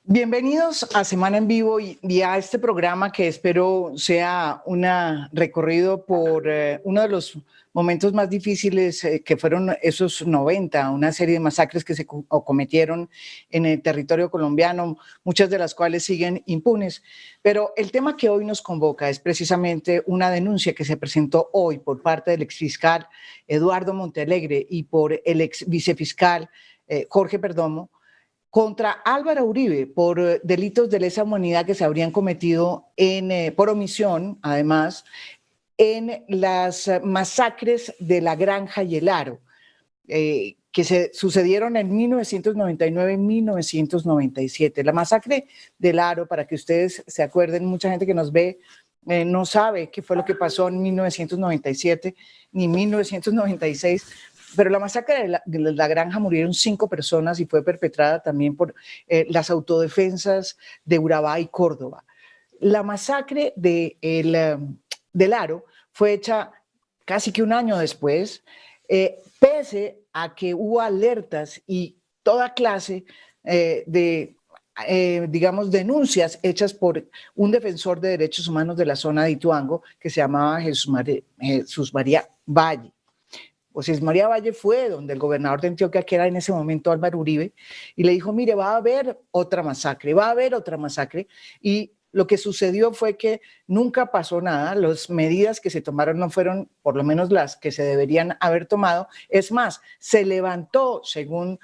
Bienvenidos a Semana en Vivo y a este programa que espero sea un recorrido por uno de los momentos más difíciles que fueron esos 90, una serie de masacres que se cometieron en el territorio colombiano, muchas de las cuales siguen impunes. Pero el tema que hoy nos convoca es precisamente una denuncia que se presentó hoy por parte del exfiscal Eduardo Montealegre y por el ex vicefiscal Jorge Perdomo, contra Álvaro Uribe por delitos de lesa humanidad que se habrían cometido por omisión, además, en las masacres de La Granja y El Aro, que se sucedieron en 1999 y 1997. La masacre del Aro, para que ustedes se acuerden, mucha gente que nos ve no sabe qué fue lo que pasó en 1997 ni 1996, pero la masacre de la Granja murieron 5 personas y fue perpetrada también por las autodefensas de Urabá y Córdoba. La masacre del Aro fue hecha casi que un año después, pese a que hubo alertas y toda clase digamos, denuncias hechas por un defensor de derechos humanos de la zona de Ituango que se llamaba Jesús María Valle. Jesús María Valle fue donde el gobernador de Antioquia, que era en ese momento Álvaro Uribe, y le dijo, mire, va a haber otra masacre, y lo que sucedió fue que nunca pasó nada, las medidas que se tomaron no fueron por lo menos las que se deberían haber tomado, es más, se levantó, según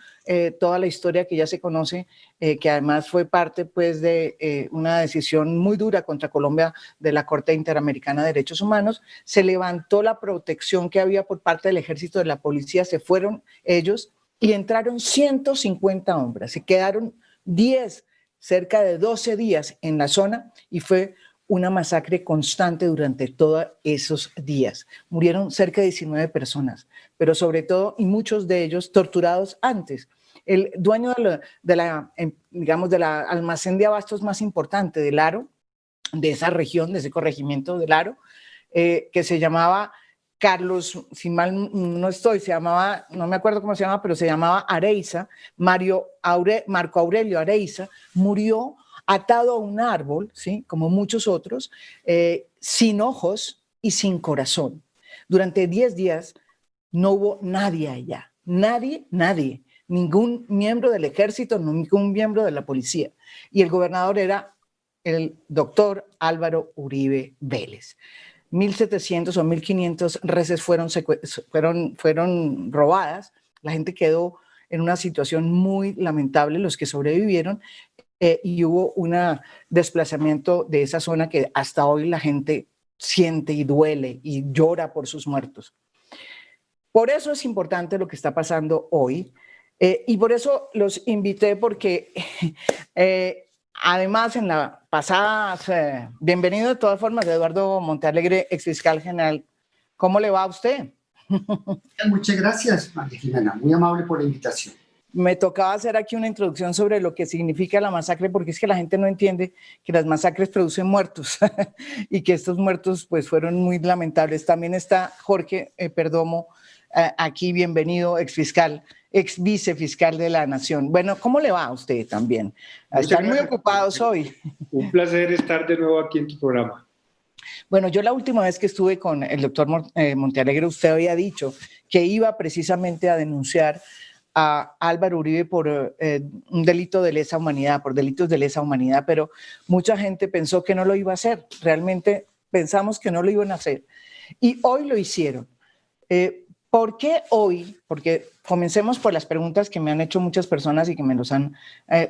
toda la historia que ya se conoce, que además fue parte pues de una decisión muy dura contra Colombia de la Corte Interamericana de Derechos Humanos, se levantó la protección que había por parte del ejército, de la policía, se fueron ellos y entraron 150 hombres, se quedaron 10 cerca de 12 días en la zona y fue una masacre constante durante todos esos días. Murieron cerca de 19 personas, pero sobre todo, y muchos de ellos torturados antes. El dueño digamos, de la almacén de abastos más importante del Aro, de esa región, de ese corregimiento del Aro, que se llamaba Carlos, si mal no estoy, se llamaba, no me acuerdo cómo se llama, pero se llamaba Areiza, Marco Aurelio Areiza, murió atado a un árbol, ¿sí? Como muchos otros, sin ojos y sin corazón. Durante 10 días no hubo nadie allá, nadie, ningún miembro del ejército, ningún miembro de la policía. Y el gobernador era el doctor Álvaro Uribe Vélez. 1.700 o 1.500 reses fueron robadas, la gente quedó en una situación muy lamentable, los que sobrevivieron, y hubo un desplazamiento de esa zona que hasta hoy la gente siente y duele y llora por sus muertos. Por eso es importante lo que está pasando hoy, y por eso los invité porque además, en la pasada, bienvenido de todas formas, Eduardo Montealegre, exfiscal general. ¿Cómo le va a usted? Muchas gracias, María Jimena, muy amable por la invitación. Me tocaba hacer aquí una introducción sobre lo que significa la masacre, porque es que la gente no entiende que las masacres producen muertos y que estos muertos pues fueron muy lamentables. También está Jorge Perdomo aquí, bienvenido, exfiscal, ex vicefiscal de la Nación. Bueno, ¿cómo le va a usted también? Están muy ocupados hoy. Un placer estar de nuevo aquí en tu programa. Bueno, yo la última vez que estuve con el doctor Montealegre, usted había dicho que iba precisamente a denunciar a Álvaro Uribe por un delito de lesa humanidad, por delitos de lesa humanidad, pero mucha gente pensó que no lo iba a hacer. Realmente pensamos que no lo iban a hacer. Y hoy lo hicieron. ¿Por qué hoy? Porque comencemos por las preguntas que me han hecho muchas personas y que me los han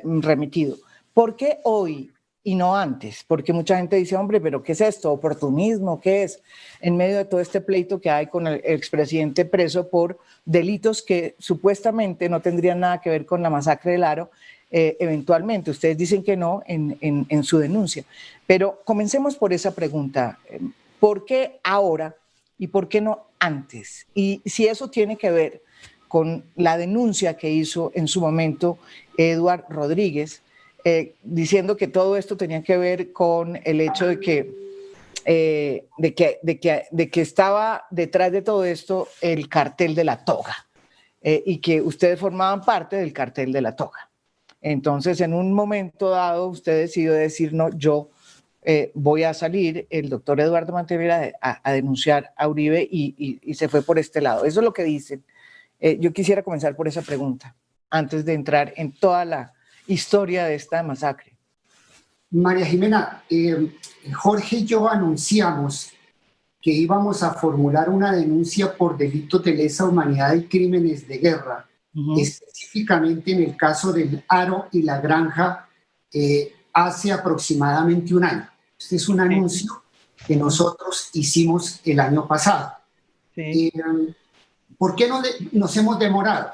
remitido. ¿Por qué hoy y no antes? Porque mucha gente dice, hombre, pero ¿qué es esto? ¿Oportunismo? ¿Qué es? En medio de todo este pleito que hay con el expresidente preso por delitos que supuestamente no tendrían nada que ver con la masacre del Aro, eventualmente. Ustedes dicen que no en su denuncia. Pero comencemos por esa pregunta. ¿Por qué ahora y por qué no antes? Y si eso tiene que ver con la denuncia que hizo en su momento Eduard Rodríguez, diciendo que todo esto tenía que ver con el hecho de que estaba detrás de todo esto el cartel de la toga, y que ustedes formaban parte del cartel de la toga. Entonces, en un momento dado, usted decidió decir, no, yo voy a salir, el doctor Eduardo Mantevera, a denunciar a Uribe y se fue por este lado. Eso es lo que dicen. Yo quisiera comenzar por esa pregunta, antes de entrar en toda la historia de esta masacre. María Jimena, Jorge y yo anunciamos que íbamos a formular una denuncia por delitos de lesa humanidad y crímenes de guerra, específicamente en el caso del Aro y la Granja, hace aproximadamente un año. Este es un anuncio que nosotros hicimos el año pasado. Sí. ¿Por qué nos hemos demorado?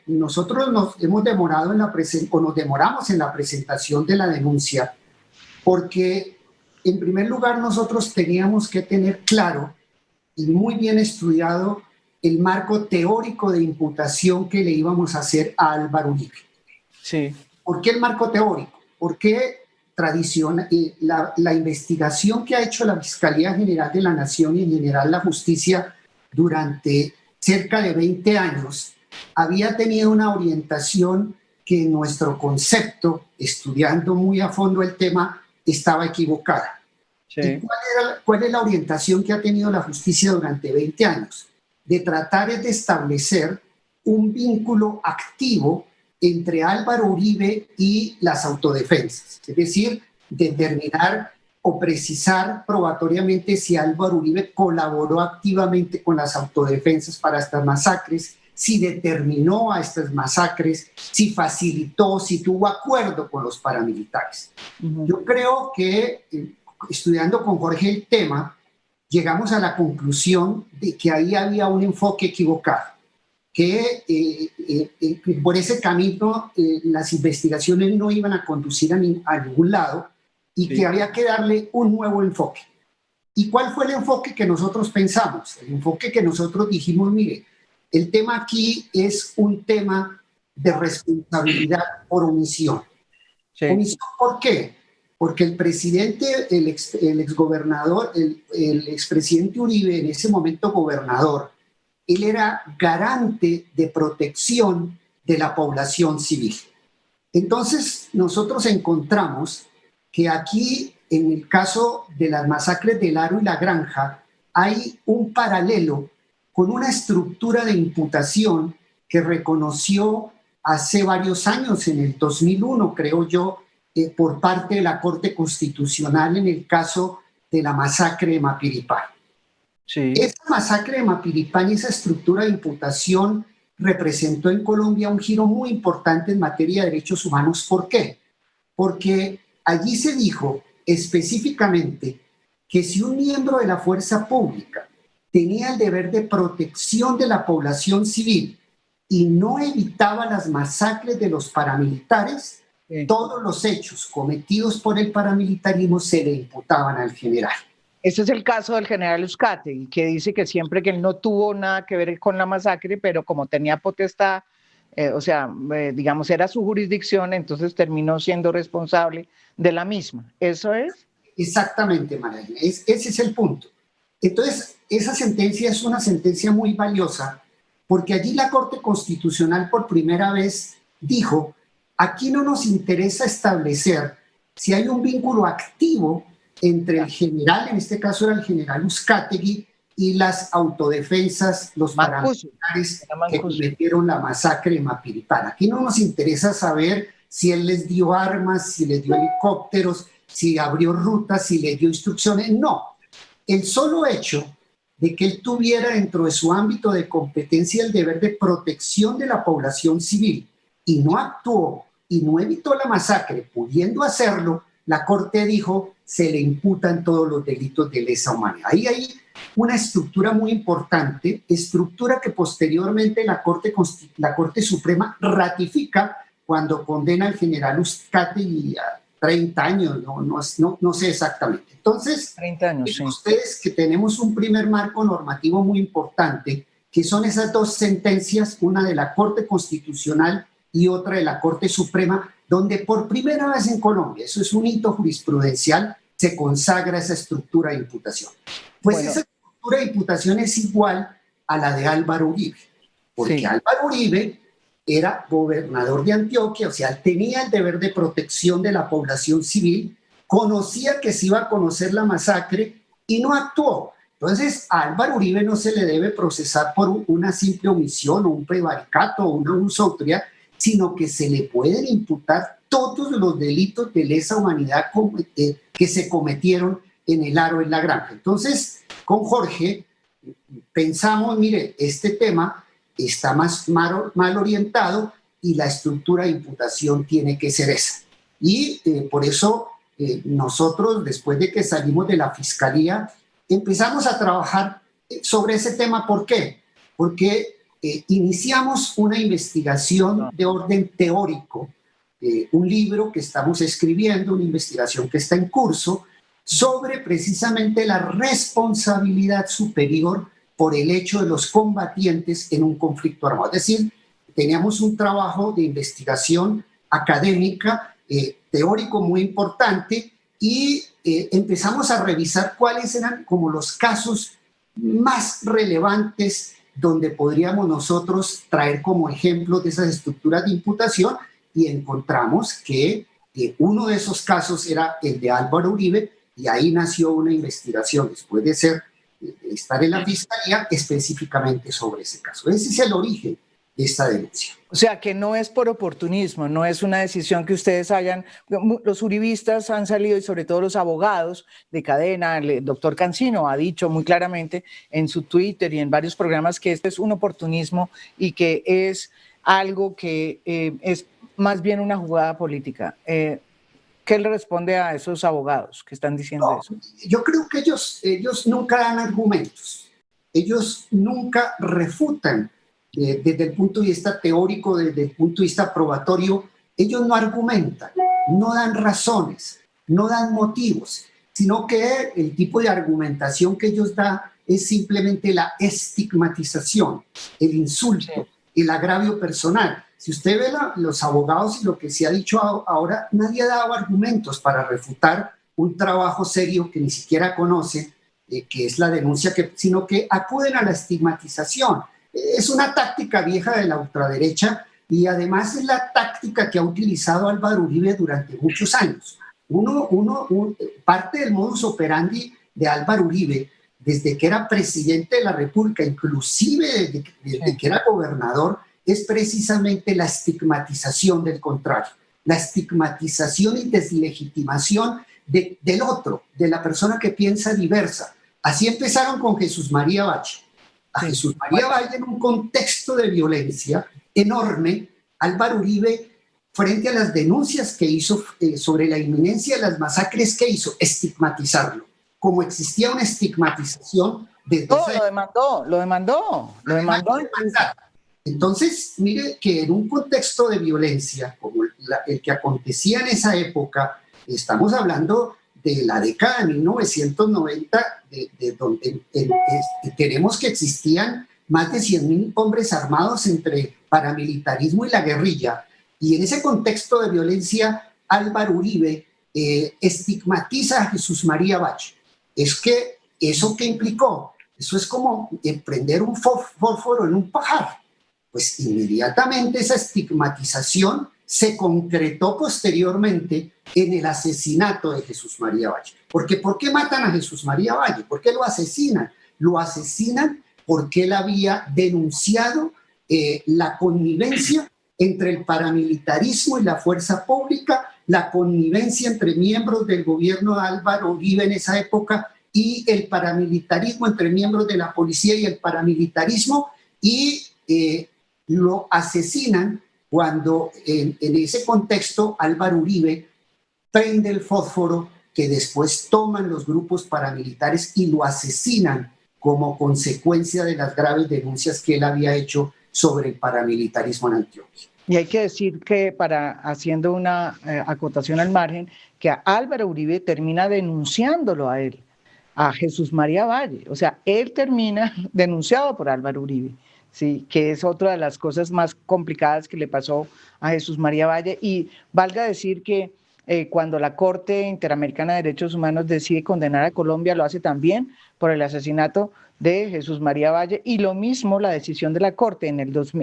Nosotros nos hemos demorado nos demoramos en la presentación de la denuncia porque, en primer lugar, nosotros teníamos que tener claro y muy bien estudiado el marco teórico de imputación que le íbamos a hacer a Álvaro Uribe. Sí. ¿Por qué el marco teórico? Porque la investigación que ha hecho la Fiscalía General de la Nación y en general la justicia durante cerca de 20 años había tenido una orientación que en nuestro concepto, estudiando muy a fondo el tema, estaba equivocada. Sí. ¿Y cuál es la orientación que ha tenido la justicia durante 20 años? De tratar de establecer un vínculo activo entre Álvaro Uribe y las autodefensas, es decir, determinar o precisar probatoriamente si Álvaro Uribe colaboró activamente con las autodefensas para estas masacres, si determinó a estas masacres, si facilitó, si tuvo acuerdo con los paramilitares. Yo creo que, estudiando con Jorge el tema, llegamos a la conclusión de que ahí había un enfoque equivocado, que por ese camino las investigaciones no iban a conducir a ningún lado y que había que darle un nuevo enfoque. ¿Y cuál fue el enfoque que nosotros pensamos? El enfoque que nosotros dijimos, mire, el tema aquí es un tema de responsabilidad por omisión. Sí. ¿Omisión por qué? Porque el presidente, el exgobernador, el expresidente Uribe, en ese momento gobernador, él era garante de protección de la población civil. Entonces, nosotros encontramos que aquí, en el caso de las masacres del Aro y la Granja, hay un paralelo con una estructura de imputación que reconoció hace varios años, en el 2001, creo yo, por parte de la Corte Constitucional en el caso de la masacre de Mapiripán. Sí. Esa masacre de Mapiripán y esa estructura de imputación representó en Colombia un giro muy importante en materia de derechos humanos. ¿Por qué? Porque allí se dijo específicamente que si un miembro de la fuerza pública tenía el deber de protección de la población civil y no evitaba las masacres de los paramilitares, todos los hechos cometidos por el paramilitarismo se le imputaban al general. Ese es el caso del general Uzcategui, que dice que siempre que él no tuvo nada que ver con la masacre, pero como tenía potestad, digamos, era su jurisdicción, entonces terminó siendo responsable de la misma. ¿Eso es? Exactamente, María. Ese es el punto. Entonces, esa sentencia es una sentencia muy valiosa porque allí la Corte Constitucional por primera vez dijo, aquí no nos interesa establecer si hay un vínculo activo entre el general, en este caso era el general Uzcategui, y las autodefensas, los paramilitares que cometieron la masacre de Mapiripán. Aquí no nos interesa saber si él les dio armas, si les dio helicópteros, si abrió rutas, si les dio instrucciones. No. El solo hecho de que él tuviera dentro de su ámbito de competencia el deber de protección de la población civil y no actuó y no evitó la masacre, pudiendo hacerlo, la Corte dijo, se le imputan todos los delitos de lesa humanidad. Ahí hay una estructura muy importante, estructura que posteriormente la Corte Suprema ratifica cuando condena al general Uzcategui a 30 años, no sé exactamente. Entonces, 30 años, sí. Ustedes que tenemos un primer marco normativo muy importante, que son esas dos sentencias, una de la Corte Constitucional y otra de la Corte Suprema, donde por primera vez en Colombia, eso es un hito jurisprudencial, se consagra esa estructura de imputación. Pues bueno, esa estructura de imputación es igual a la de Álvaro Uribe, porque sí, Álvaro Uribe era gobernador de Antioquia, o sea, tenía el deber de protección de la población civil, conocía que se iba a conocer la masacre y no actuó. Entonces, a Álvaro Uribe no se le debe procesar por una simple omisión o un prevaricato o una uso de autoridad, sino que se le pueden imputar todos los delitos de lesa humanidad que se cometieron en el Aro, en la Granja. Entonces, con Jorge pensamos, mire, este tema está más mal orientado y la estructura de imputación tiene que ser esa. Y por eso nosotros, después de que salimos de la Fiscalía, empezamos a trabajar sobre ese tema. ¿Por qué? Porque iniciamos una investigación de orden teórico, un libro que estamos escribiendo, una investigación que está en curso, sobre precisamente la responsabilidad superior por el hecho de los combatientes en un conflicto armado. Es decir, teníamos un trabajo de investigación académica, teórico muy importante, y empezamos a revisar cuáles eran como los casos más relevantes donde podríamos nosotros traer como ejemplo de esas estructuras de imputación, y encontramos que uno de esos casos era el de Álvaro Uribe, y ahí nació una investigación después de estar en la Fiscalía específicamente sobre ese caso. Ese es el origen de esta denuncia. O sea, que no es por oportunismo, no es una decisión que ustedes hayan, los uribistas han salido y sobre todo los abogados de cadena, el doctor Cancino ha dicho muy claramente en su Twitter y en varios programas que este es un oportunismo y que es algo que es más bien una jugada política. ¿Qué le responde a esos abogados que están diciendo eso? Yo creo que ellos nunca dan argumentos, ellos nunca refutan desde el punto de vista teórico, desde el punto de vista probatorio, ellos no argumentan, no dan razones, no dan motivos, sino que el tipo de argumentación que ellos dan es simplemente la estigmatización, el insulto, el agravio personal. Si usted ve los abogados y lo que se ha dicho ahora, nadie ha dado argumentos para refutar un trabajo serio que ni siquiera conoce, que es la denuncia, sino que acuden a la estigmatización. Es una táctica vieja de la ultraderecha y además es la táctica que ha utilizado Álvaro Uribe durante muchos años. Parte del modus operandi de Álvaro Uribe, desde que era presidente de la República, inclusive desde que era gobernador, es precisamente la estigmatización del contrario, la estigmatización y deslegitimación del otro, de la persona que piensa diversa. Así empezaron con Jesús María Valle. A Jesús María Valle, en un contexto de violencia enorme, Álvaro Uribe, frente a las denuncias que hizo sobre la inminencia de las masacres, ¿qué hizo? Estigmatizarlo. Como existía una estigmatización desde lo demandó. Entonces, mire que en un contexto de violencia como el que acontecía en esa época, estamos hablando de la década de 1990, donde tenemos que existían más de 100.000 hombres armados entre paramilitarismo y la guerrilla. Y en ese contexto de violencia, Álvaro Uribe estigmatiza a Jesús María Valle. Es que, ¿eso qué implicó? Eso es como prender un fósforo en un pajar. Pues inmediatamente esa estigmatización se concretó posteriormente en el asesinato de Jesús María Valle. Porque ¿por qué matan a Jesús María Valle? ¿Por qué lo asesinan? Lo asesinan porque él había denunciado la connivencia entre el paramilitarismo y la fuerza pública, la connivencia entre miembros del gobierno de Álvaro Uribe en esa época y el paramilitarismo, entre miembros de la policía y el paramilitarismo, y lo asesinan cuando en ese contexto Álvaro Uribe prende el fósforo que después toman los grupos paramilitares y lo asesinan como consecuencia de las graves denuncias que él había hecho sobre el paramilitarismo en Antioquia. Y hay que decir que, haciendo una acotación al margen, que a Álvaro Uribe termina denunciándolo a él, a Jesús María Valle. O sea, él termina denunciado por Álvaro Uribe, ¿sí? Que es otra de las cosas más complicadas que le pasó a Jesús María Valle. Y valga decir que cuando la Corte Interamericana de Derechos Humanos decide condenar a Colombia, lo hace también por el asesinato de Jesús María Valle, y lo mismo la decisión de la Corte,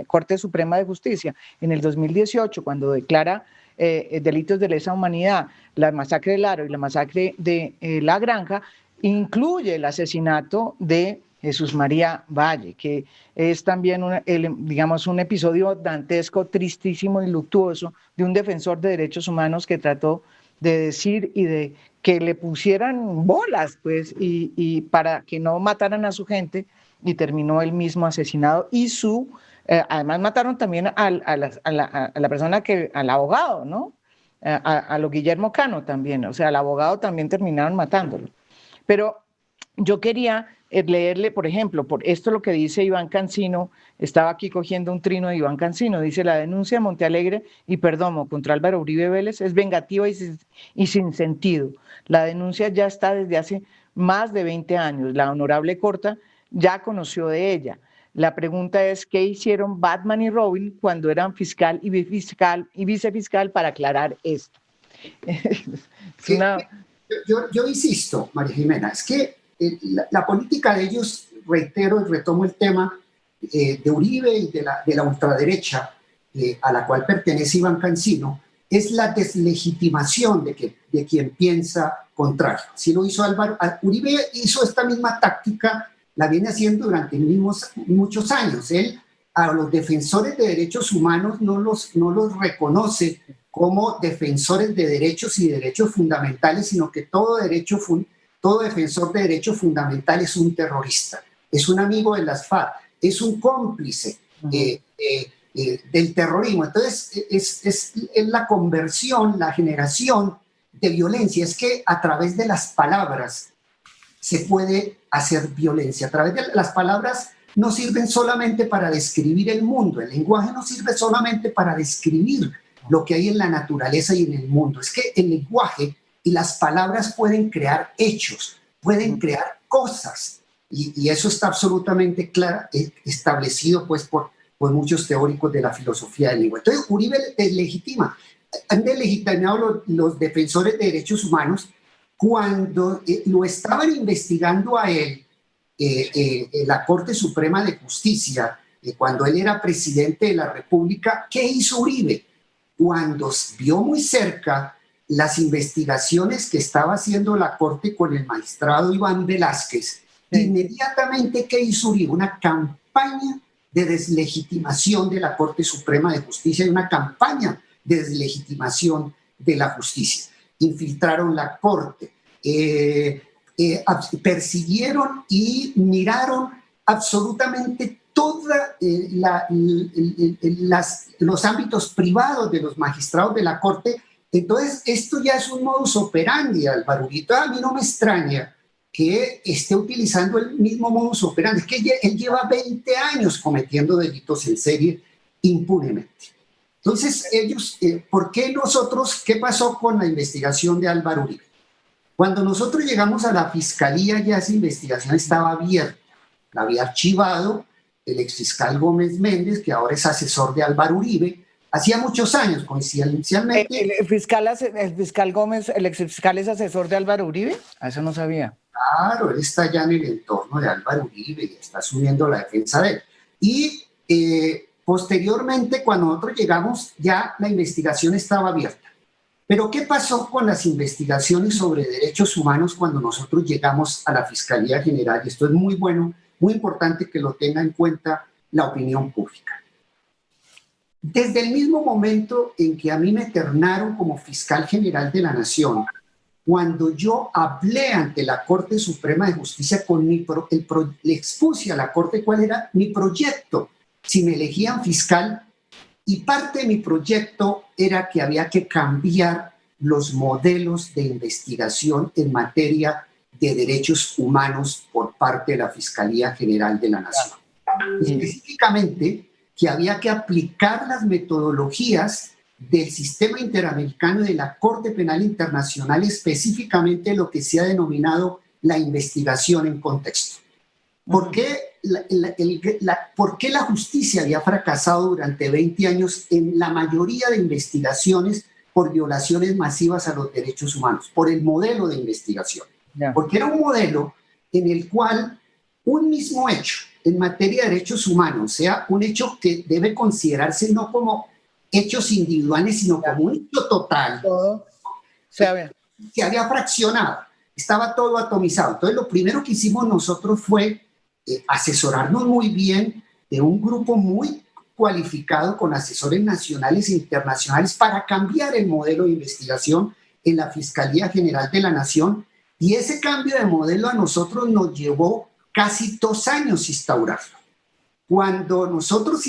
Corte Suprema de Justicia, en el 2018, cuando declara delitos de lesa humanidad, la masacre de Laro y la masacre de La Granja, incluye el asesinato de Jesús María Valle, que es también digamos, un episodio dantesco, tristísimo y luctuoso de un defensor de derechos humanos que trató de decir y de que le pusieran bolas, pues, y para que no mataran a su gente, y terminó él mismo asesinado, y además mataron también a la persona al abogado, ¿no? A lo Guillermo Cano también, o sea, al abogado también terminaron matándolo. Pero yo quería leerle, por ejemplo, por esto lo que dice Iván Cancino, estaba aquí cogiendo un trino de Iván Cancino, dice: la denuncia de Montealegre y Perdomo contra Álvaro Uribe Vélez es vengativa y sin sentido. La denuncia ya está desde hace más de 20 años, la honorable Corte ya conoció de ella. La pregunta es: ¿qué hicieron Batman y Robin cuando eran fiscal y vicefiscal para aclarar esto? Yo insisto, María Jimena, es que la política de ellos, reitero y retomo el tema de Uribe y de la ultraderecha a la cual pertenece Iván Cancino, es la deslegitimación de quien piensa contrario. Si lo hizo Álvaro, Uribe hizo esta misma táctica, la viene haciendo durante muchos años. Él a los defensores de derechos humanos no los reconoce como defensores de derechos y derechos fundamentales, sino que todo defensor de derechos fundamentales es un terrorista, es un amigo de las FARC, es un cómplice del terrorismo. Entonces, es la conversión, la generación de violencia. Es que a través de las palabras se puede hacer violencia. A través de las palabras no sirven solamente para describir el mundo, el lenguaje no sirve solamente para describir lo que hay en la naturaleza y en el mundo. Es que el lenguaje y las palabras pueden crear hechos, pueden crear cosas, y eso está absolutamente establecido pues por muchos teóricos de la filosofía del lenguaje. Entonces Uribe deslegitima. Han deslegitimado los defensores de derechos humanos cuando lo estaban investigando a él la Corte Suprema de Justicia, cuando él era presidente de la República. ¿Qué hizo Uribe? Cuando vio muy cerca las investigaciones que estaba haciendo la Corte con el magistrado Iván Velázquez, inmediatamente, ¿qué hizo Uribe? Una campaña de deslegitimación de la Corte Suprema de Justicia y una campaña de deslegitimación de la justicia. Infiltraron la Corte, persiguieron y miraron absolutamente todos los ámbitos privados de los magistrados de la Corte. Entonces, esto ya es un modus operandi, Álvaro Uribe. A mí no me extraña que esté utilizando el mismo modus operandi. Es que él lleva 20 años cometiendo delitos en serie impunemente. Entonces, ¿por qué nosotros? ¿Qué pasó con la investigación de Álvaro Uribe? Cuando nosotros llegamos a la fiscalía, ya esa investigación estaba abierta. La había archivado el exfiscal Gómez Méndez, que ahora es asesor de Álvaro Uribe. Hacía muchos años, coincidencialmente. ¿El fiscal Gómez, el exfiscal, es asesor de Álvaro Uribe? A eso no sabía. Claro, él está ya en el entorno de Álvaro Uribe y está asumiendo la defensa de él. Y posteriormente, cuando nosotros llegamos, ya la investigación estaba abierta. Pero ¿qué pasó con las investigaciones sobre derechos humanos cuando nosotros llegamos a la Fiscalía General? Y esto es muy bueno, muy importante que lo tenga en cuenta la opinión pública. Desde el mismo momento en que a mí me ternaron como fiscal general de la Nación, cuando yo hablé ante la Corte Suprema de Justicia le expuse a la Corte cuál era mi proyecto si me elegían fiscal, y parte de mi proyecto era que había que cambiar los modelos de investigación en materia de derechos humanos por parte de la Fiscalía General de la Nación. Específicamente, que había que aplicar las metodologías del sistema interamericano y de la Corte Penal Internacional, específicamente lo que se ha denominado la investigación en contexto. ¿Por qué la justicia había fracasado durante 20 años en la mayoría de investigaciones por violaciones masivas a los derechos humanos? Por el modelo de investigación. Porque era un modelo en el cual un mismo hecho en materia de derechos humanos, o sea, un hecho que debe considerarse no como hechos individuales, sino como un hecho total, Todo se había. se había fraccionado, estaba todo atomizado. Entonces, lo primero que hicimos nosotros fue asesorarnos muy bien de un grupo muy cualificado con asesores nacionales e internacionales para cambiar el modelo de investigación en la Fiscalía General de la Nación, y ese cambio de modelo a nosotros nos llevó casi 2 años instaurarlo. Cuando nosotros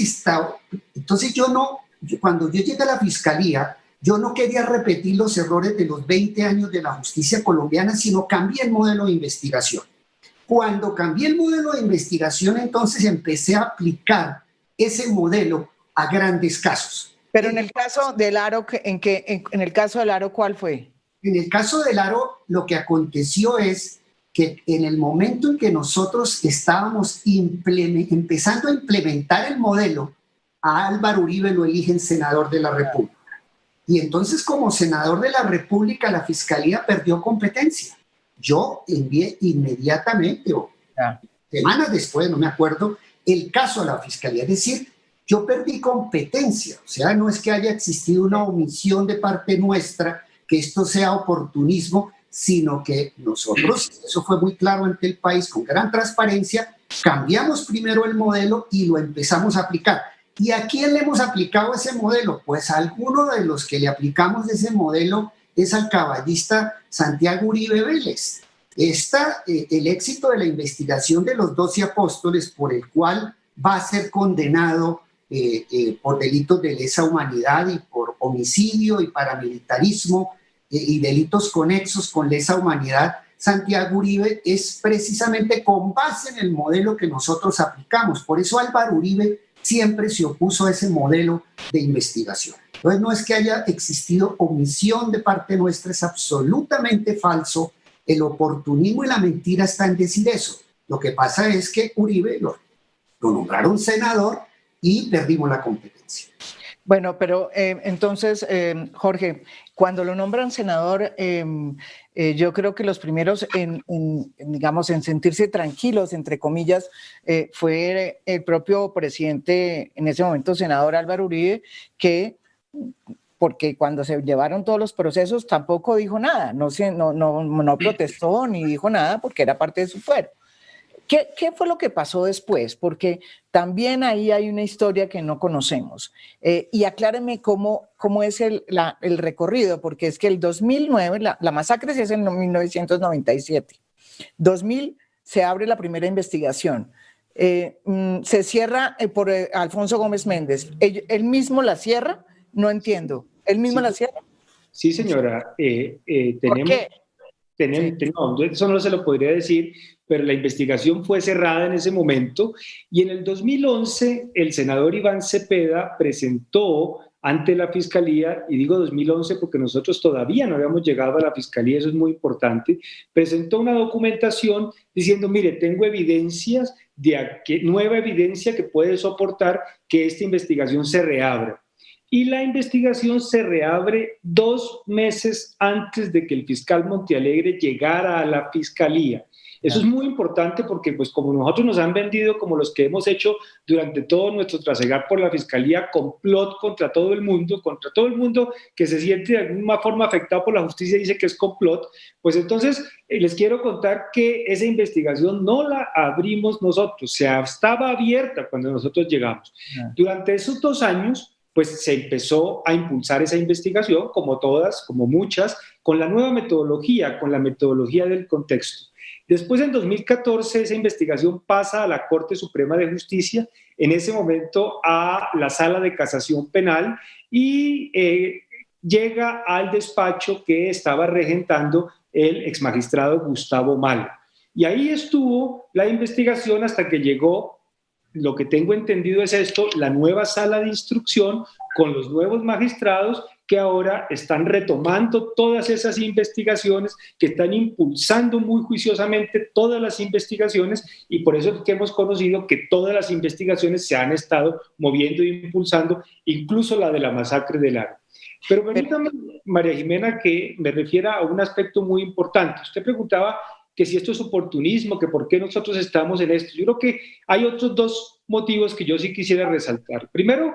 entonces cuando yo llegué a la Fiscalía, yo no quería repetir los errores de los 20 años de la justicia colombiana, sino cambié el modelo de investigación. Cuando cambié el modelo de investigación, entonces empecé a aplicar ese modelo a grandes casos. Pero en el caso del Aro, en el caso del Aro, ¿cuál fue? En el caso del Aro, lo que aconteció es que en el momento en que nosotros estábamos empezando a implementar el modelo, a Álvaro Uribe lo eligen senador de la República. Y entonces, como senador de la República, la Fiscalía perdió competencia. Yo envié inmediatamente, o semanas después, no me acuerdo, el caso a la Fiscalía. Es decir, yo perdí competencia. O sea, no es que haya existido una omisión de parte nuestra, que esto sea oportunismo, sino que nosotros, eso fue muy claro ante el país, con gran transparencia, cambiamos primero el modelo y lo empezamos a aplicar. ¿Y a quién le hemos aplicado ese modelo? Pues a alguno de los que le aplicamos ese modelo es al caballista Santiago Uribe Vélez. El éxito de la investigación de los 12 apóstoles, por el cual va a ser condenado por delitos de lesa humanidad y por homicidio y paramilitarismo y delitos conexos con lesa humanidad, Santiago Uribe, es precisamente con base en el modelo que nosotros aplicamos. Por eso Álvaro Uribe siempre se opuso a ese modelo de investigación. Entonces, no es que haya existido omisión de parte nuestra, es absolutamente falso. El oportunismo y la mentira está en decir eso. Lo que pasa es que Uribe lo nombraron senador y perdimos la competencia. Bueno, pero entonces, Jorge, cuando lo nombran senador, yo creo que los primeros digamos, en sentirse tranquilos, entre comillas, fue el propio presidente, en ese momento senador Álvaro Uribe, porque cuando se llevaron todos los procesos tampoco dijo nada, no protestó ni dijo nada porque era parte de su fuero. ¿Qué fue lo que pasó después? Porque también ahí hay una historia que no conocemos. Y acláreme cómo es el recorrido, porque es que el 2009, la masacre se hace en 1997. 2000 se abre la primera investigación. Se cierra por Alfonso Gómez Méndez. ¿Él mismo la cierra? No entiendo. ¿Él mismo la cierra? Sí, señora. ¿Por qué? No, eso no se lo podría decir, pero la investigación fue cerrada en ese momento y en el 2011 el senador Iván Cepeda presentó ante la Fiscalía, y digo 2011 porque nosotros todavía no habíamos llegado a la Fiscalía, eso es muy importante, presentó una documentación diciendo, mire, tengo evidencias, nueva evidencia que puede soportar que esta investigación se reabra. Y la investigación se reabre 2 meses antes de que el fiscal Montealegre llegara a la Fiscalía. Eso es muy importante porque, pues, como nosotros nos han vendido como los que hemos hecho durante todo nuestro trasegar por la Fiscalía, complot contra todo el mundo que se siente de alguna forma afectado por la justicia y dice que es complot, pues entonces les quiero contar que esa investigación no la abrimos nosotros, estaba abierta cuando nosotros llegamos. Durante esos 2 años, pues se empezó a impulsar esa investigación, como todas, como muchas, con la nueva metodología, con la metodología del contexto. Después, en 2014, esa investigación pasa a la Corte Suprema de Justicia, en ese momento a la Sala de Casación Penal, y llega al despacho que estaba regentando el exmagistrado Gustavo Mala. Y ahí estuvo la investigación hasta que llegó, lo que tengo entendido es esto, la nueva sala de instrucción con los nuevos magistrados que ahora están retomando todas esas investigaciones, que están impulsando muy juiciosamente todas las investigaciones, y por eso es que hemos conocido que todas las investigaciones se han estado moviendo e impulsando, incluso la de la masacre del Aro. Pero permítame, María Jimena, que me refiera a un aspecto muy importante. Usted preguntaba que si esto es oportunismo, que por qué nosotros estamos en esto. Yo creo que hay otros dos motivos que yo sí quisiera resaltar. Primero,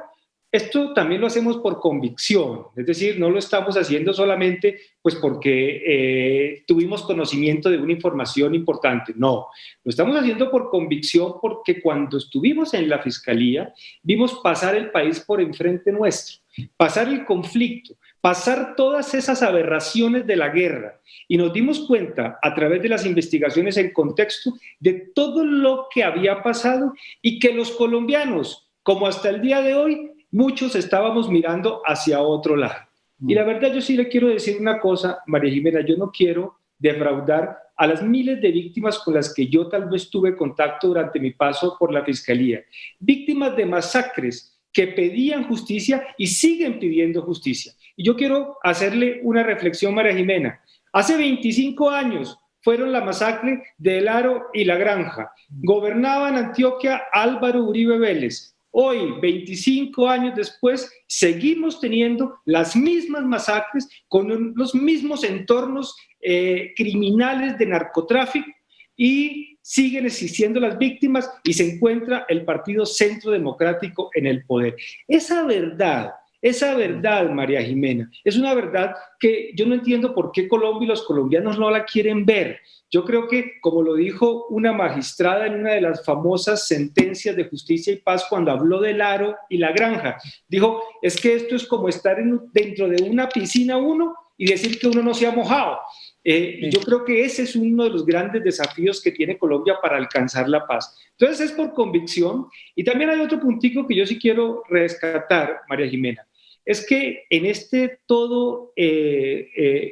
esto también lo hacemos por convicción, es decir, no lo estamos haciendo solamente pues porque tuvimos conocimiento de una información importante, no, lo estamos haciendo por convicción porque cuando estuvimos en la Fiscalía vimos pasar el país por enfrente nuestro, pasar el conflicto, pasar todas esas aberraciones de la guerra y nos dimos cuenta a través de las investigaciones en contexto de todo lo que había pasado y que los colombianos, como hasta el día de hoy, muchos estábamos mirando hacia otro lado. Y la verdad, yo sí le quiero decir una cosa, María Jimena, yo no quiero defraudar a las miles de víctimas con las que yo tal vez tuve contacto durante mi paso por la Fiscalía. Víctimas de masacres que pedían justicia y siguen pidiendo justicia. Y yo quiero hacerle una reflexión, María Jimena. Hace 25 años fueron la masacre de El Aro y La Granja. Gobernaban Antioquia Álvaro Uribe Vélez. Hoy, 25 años después, seguimos teniendo las mismas masacres con los mismos entornos criminales de narcotráfico y siguen existiendo las víctimas y se encuentra el Partido Centro Democrático en el poder. Esa verdad, María Jimena, es una verdad que yo no entiendo por qué Colombia y los colombianos no la quieren ver. Yo creo que, como lo dijo una magistrada en una de las famosas sentencias de Justicia y Paz cuando habló del Aro y La Granja, dijo, es que esto es como estar dentro de una piscina uno y decir que uno no se ha mojado. Yo creo que ese es uno de los grandes desafíos que tiene Colombia para alcanzar la paz. Entonces es por convicción. Y también hay otro puntico que yo sí quiero rescatar, María Jimena. Es que en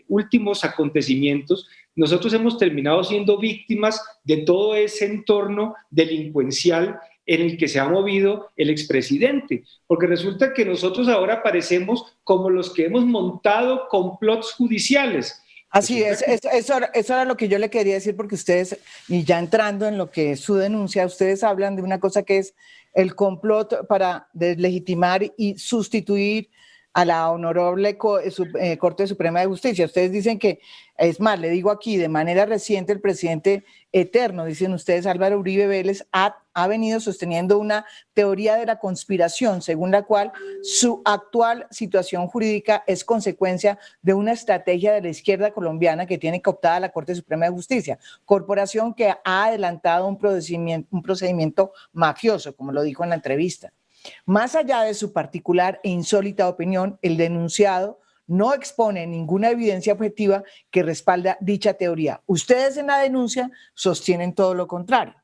últimos acontecimientos, nosotros hemos terminado siendo víctimas de todo ese entorno delincuencial en el que se ha movido el expresidente, porque resulta que nosotros ahora parecemos como los que hemos montado complots judiciales. Así es, eso era lo que yo le quería decir, porque ustedes, y ya entrando en lo que es su denuncia, ustedes hablan de una cosa que es el complot para deslegitimar y sustituir a la Honorable Corte Suprema de Justicia. Ustedes dicen que, es más, le digo aquí, de manera reciente el presidente eterno, dicen ustedes, Álvaro Uribe Vélez, ha venido sosteniendo una teoría de la conspiración, según la cual su actual situación jurídica es consecuencia de una estrategia de la izquierda colombiana que tiene cooptada la Corte Suprema de Justicia, corporación que ha adelantado un procedimiento mafioso, como lo dijo en la entrevista. Más allá de su particular e insólita opinión, el denunciado no expone ninguna evidencia objetiva que respalda dicha teoría. Ustedes en la denuncia sostienen todo lo contrario.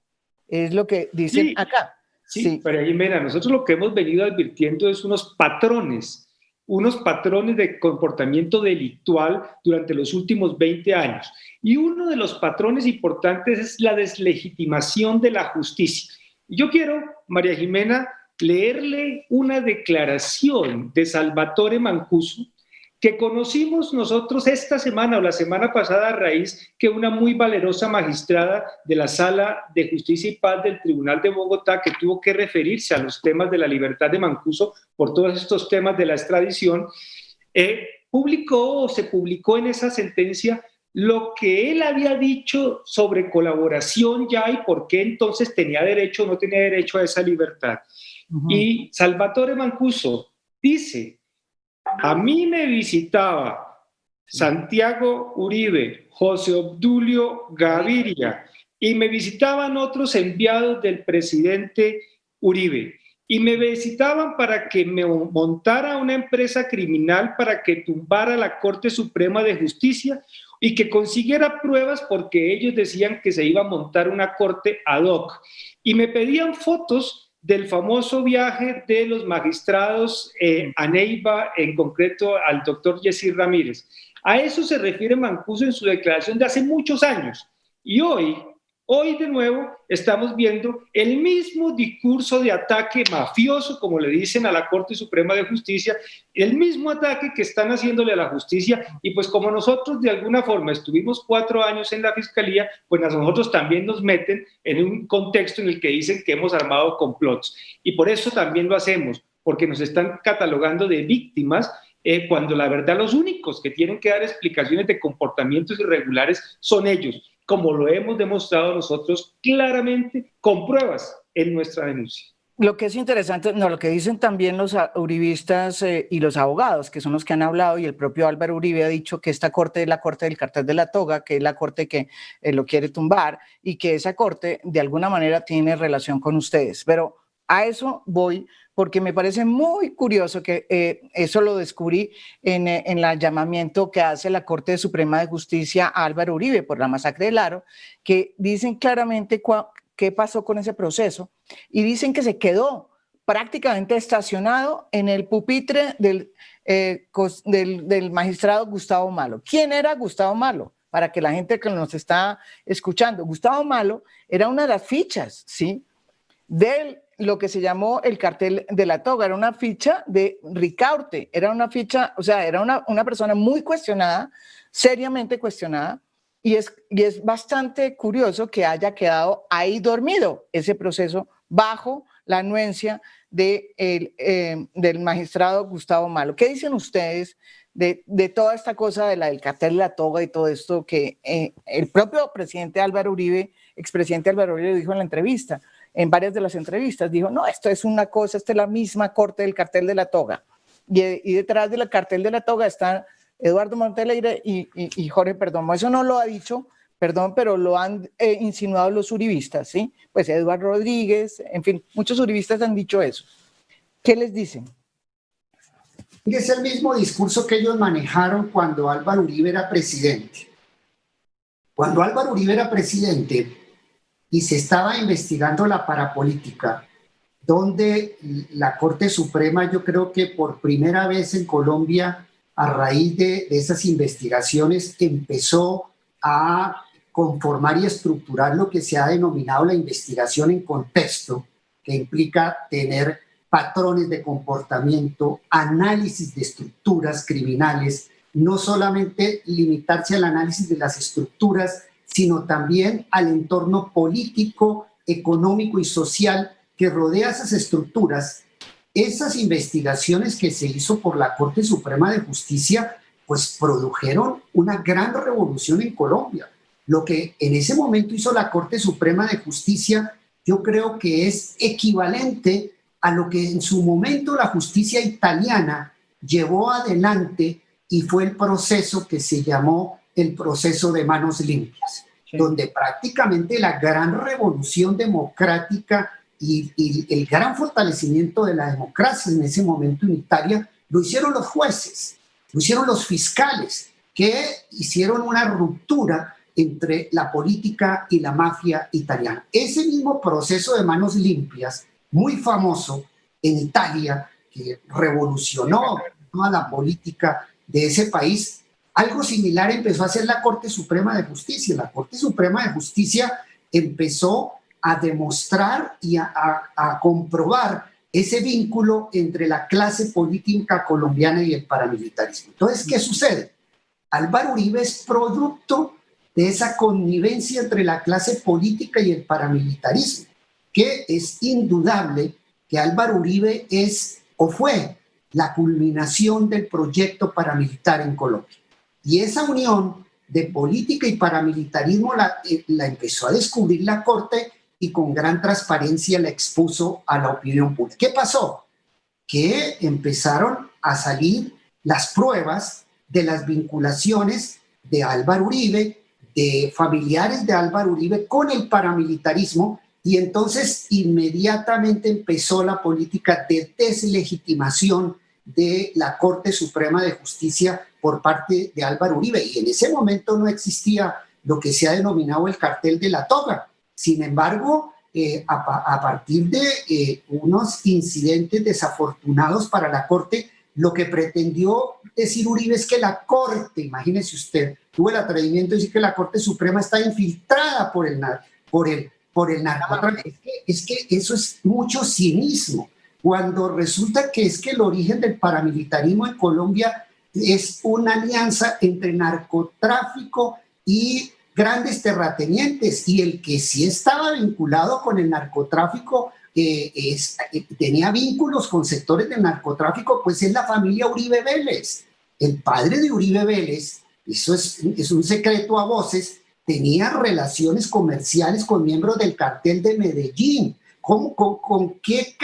Es lo que dicen acá. Sí, María Jimena, nosotros lo que hemos venido advirtiendo es unos patrones de comportamiento delictual durante los últimos 20 años. Y uno de los patrones importantes es la deslegitimación de la justicia. Y yo quiero, María Jimena, leerle una declaración de Salvatore Mancuso que conocimos nosotros esta semana o la semana pasada a raíz que una muy valerosa magistrada de la Sala de Justicia y Paz del Tribunal de Bogotá, que tuvo que referirse a los temas de la libertad de Mancuso por todos estos temas de la extradición, se publicó en esa sentencia lo que él había dicho sobre colaboración ya y por qué entonces tenía derecho o no tenía derecho a esa libertad. Y Salvatore Mancuso dice, a mí me visitaba Santiago Uribe, José Obdulio Gaviria y me visitaban otros enviados del presidente Uribe y me visitaban para que me montara una empresa criminal para que tumbara la Corte Suprema de Justicia y que consiguiera pruebas porque ellos decían que se iba a montar una corte ad hoc y me pedían fotos del famoso viaje de los magistrados a Neiva, en concreto al doctor Yesir Ramírez. A eso se refiere Mancuso en su declaración de hace muchos años. Y hoy de nuevo estamos viendo el mismo discurso de ataque mafioso, como le dicen a la Corte Suprema de Justicia, el mismo ataque que están haciéndole a la justicia, y pues como nosotros de alguna forma estuvimos 4 años en la Fiscalía, pues a nosotros también nos meten en un contexto en el que dicen que hemos armado complots, y por eso también lo hacemos, porque nos están catalogando de víctimas, cuando la verdad los únicos que tienen que dar explicaciones de comportamientos irregulares son ellos. como lo hemos demostrado nosotros claramente con pruebas en nuestra denuncia. Lo que es interesante, no, lo que dicen también los uribistas y los abogados, que son los que han hablado, y el propio Álvaro Uribe ha dicho que esta corte es la corte del cartel de la toga, que es la corte que lo quiere tumbar, y que esa corte de alguna manera tiene relación con ustedes. Pero a eso voy, porque me parece muy curioso que eso lo descubrí en el llamamiento que hace la Corte Suprema de Justicia a Álvaro Uribe por la masacre de Aro, que dicen claramente qué pasó con ese proceso, y dicen que se quedó prácticamente estacionado en el pupitre del magistrado Gustavo Malo. ¿Quién era Gustavo Malo? Para que la gente que nos está escuchando, Gustavo Malo era una de las fichas, ¿sí?, de lo que se llamó el cartel de la toga. Era una ficha de Ricaurte, era una ficha, o sea, era una persona muy cuestionada, seriamente cuestionada, y es bastante curioso que haya quedado ahí dormido ese proceso bajo la anuencia del magistrado Gustavo Malo. ¿Qué dicen ustedes de toda esta cosa del cartel de la toga y todo esto que el propio presidente Álvaro Uribe, expresidente Álvaro Uribe, dijo en la entrevista, en varias de las entrevistas, dijo, no, esto es una cosa, esta es la misma corte del cartel de la toga. Y detrás del cartel de la toga están Eduardo Montealegre y Jorge Perdomo. Eso no lo ha dicho, perdón, pero lo han insinuado los uribistas, ¿sí? Pues Eduardo Rodríguez, en fin, muchos uribistas han dicho eso. ¿Qué les dicen? Es el mismo discurso que ellos manejaron cuando Álvaro Uribe era presidente. Cuando Álvaro Uribe era presidente y se estaba investigando la parapolítica, donde la Corte Suprema, yo creo que por primera vez en Colombia, a raíz de esas investigaciones, empezó a conformar y estructurar lo que se ha denominado la investigación en contexto, que implica tener patrones de comportamiento, análisis de estructuras criminales, no solamente limitarse al análisis de las estructuras, sino también al entorno político, económico y social que rodea esas estructuras. Esas investigaciones que se hizo por la Corte Suprema de Justicia, pues produjeron una gran revolución en Colombia. Lo que en ese momento hizo la Corte Suprema de Justicia, yo creo que es equivalente a lo que en su momento la justicia italiana llevó adelante y fue el proceso que se llamó el proceso de manos limpias, sí, donde prácticamente la gran revolución democrática y el gran fortalecimiento de la democracia en ese momento en Italia lo hicieron los jueces, lo hicieron los fiscales, que hicieron una ruptura entre la política y la mafia italiana. Ese mismo proceso de manos limpias, muy famoso en Italia, que revolucionó toda la política de ese país, algo similar empezó a hacer la Corte Suprema de Justicia. La Corte Suprema de Justicia empezó a demostrar y a comprobar ese vínculo entre la clase política colombiana y el paramilitarismo. Entonces, ¿qué sucede? Álvaro Uribe es producto de esa connivencia entre la clase política y el paramilitarismo, que es indudable que Álvaro Uribe es o fue la culminación del proyecto paramilitar en Colombia. Y esa unión de política y paramilitarismo la empezó a descubrir la Corte y con gran transparencia la expuso a la opinión pública. ¿Qué pasó? Que empezaron a salir las pruebas de las vinculaciones de Álvaro Uribe, de familiares de Álvaro Uribe con el paramilitarismo, y entonces inmediatamente empezó la política de deslegitimación de la Corte Suprema de Justicia por parte de Álvaro Uribe, y en ese momento no existía lo que se ha denominado el cartel de la toga. Sin embargo, a partir de unos incidentes desafortunados para la Corte, lo que pretendió decir Uribe es que la Corte, imagínese usted, tuvo el atrevimiento de decir que la Corte Suprema está infiltrada por el narcotráfico. Es que eso es mucho cinismo, cuando resulta que es que el origen del paramilitarismo en Colombia es una alianza entre narcotráfico y grandes terratenientes, y el que sí estaba vinculado con el narcotráfico, tenía vínculos con sectores del narcotráfico, pues es la familia Uribe Vélez. El padre de Uribe Vélez, eso es un secreto a voces, tenía relaciones comerciales con miembros del cartel de Medellín. ¿Con qué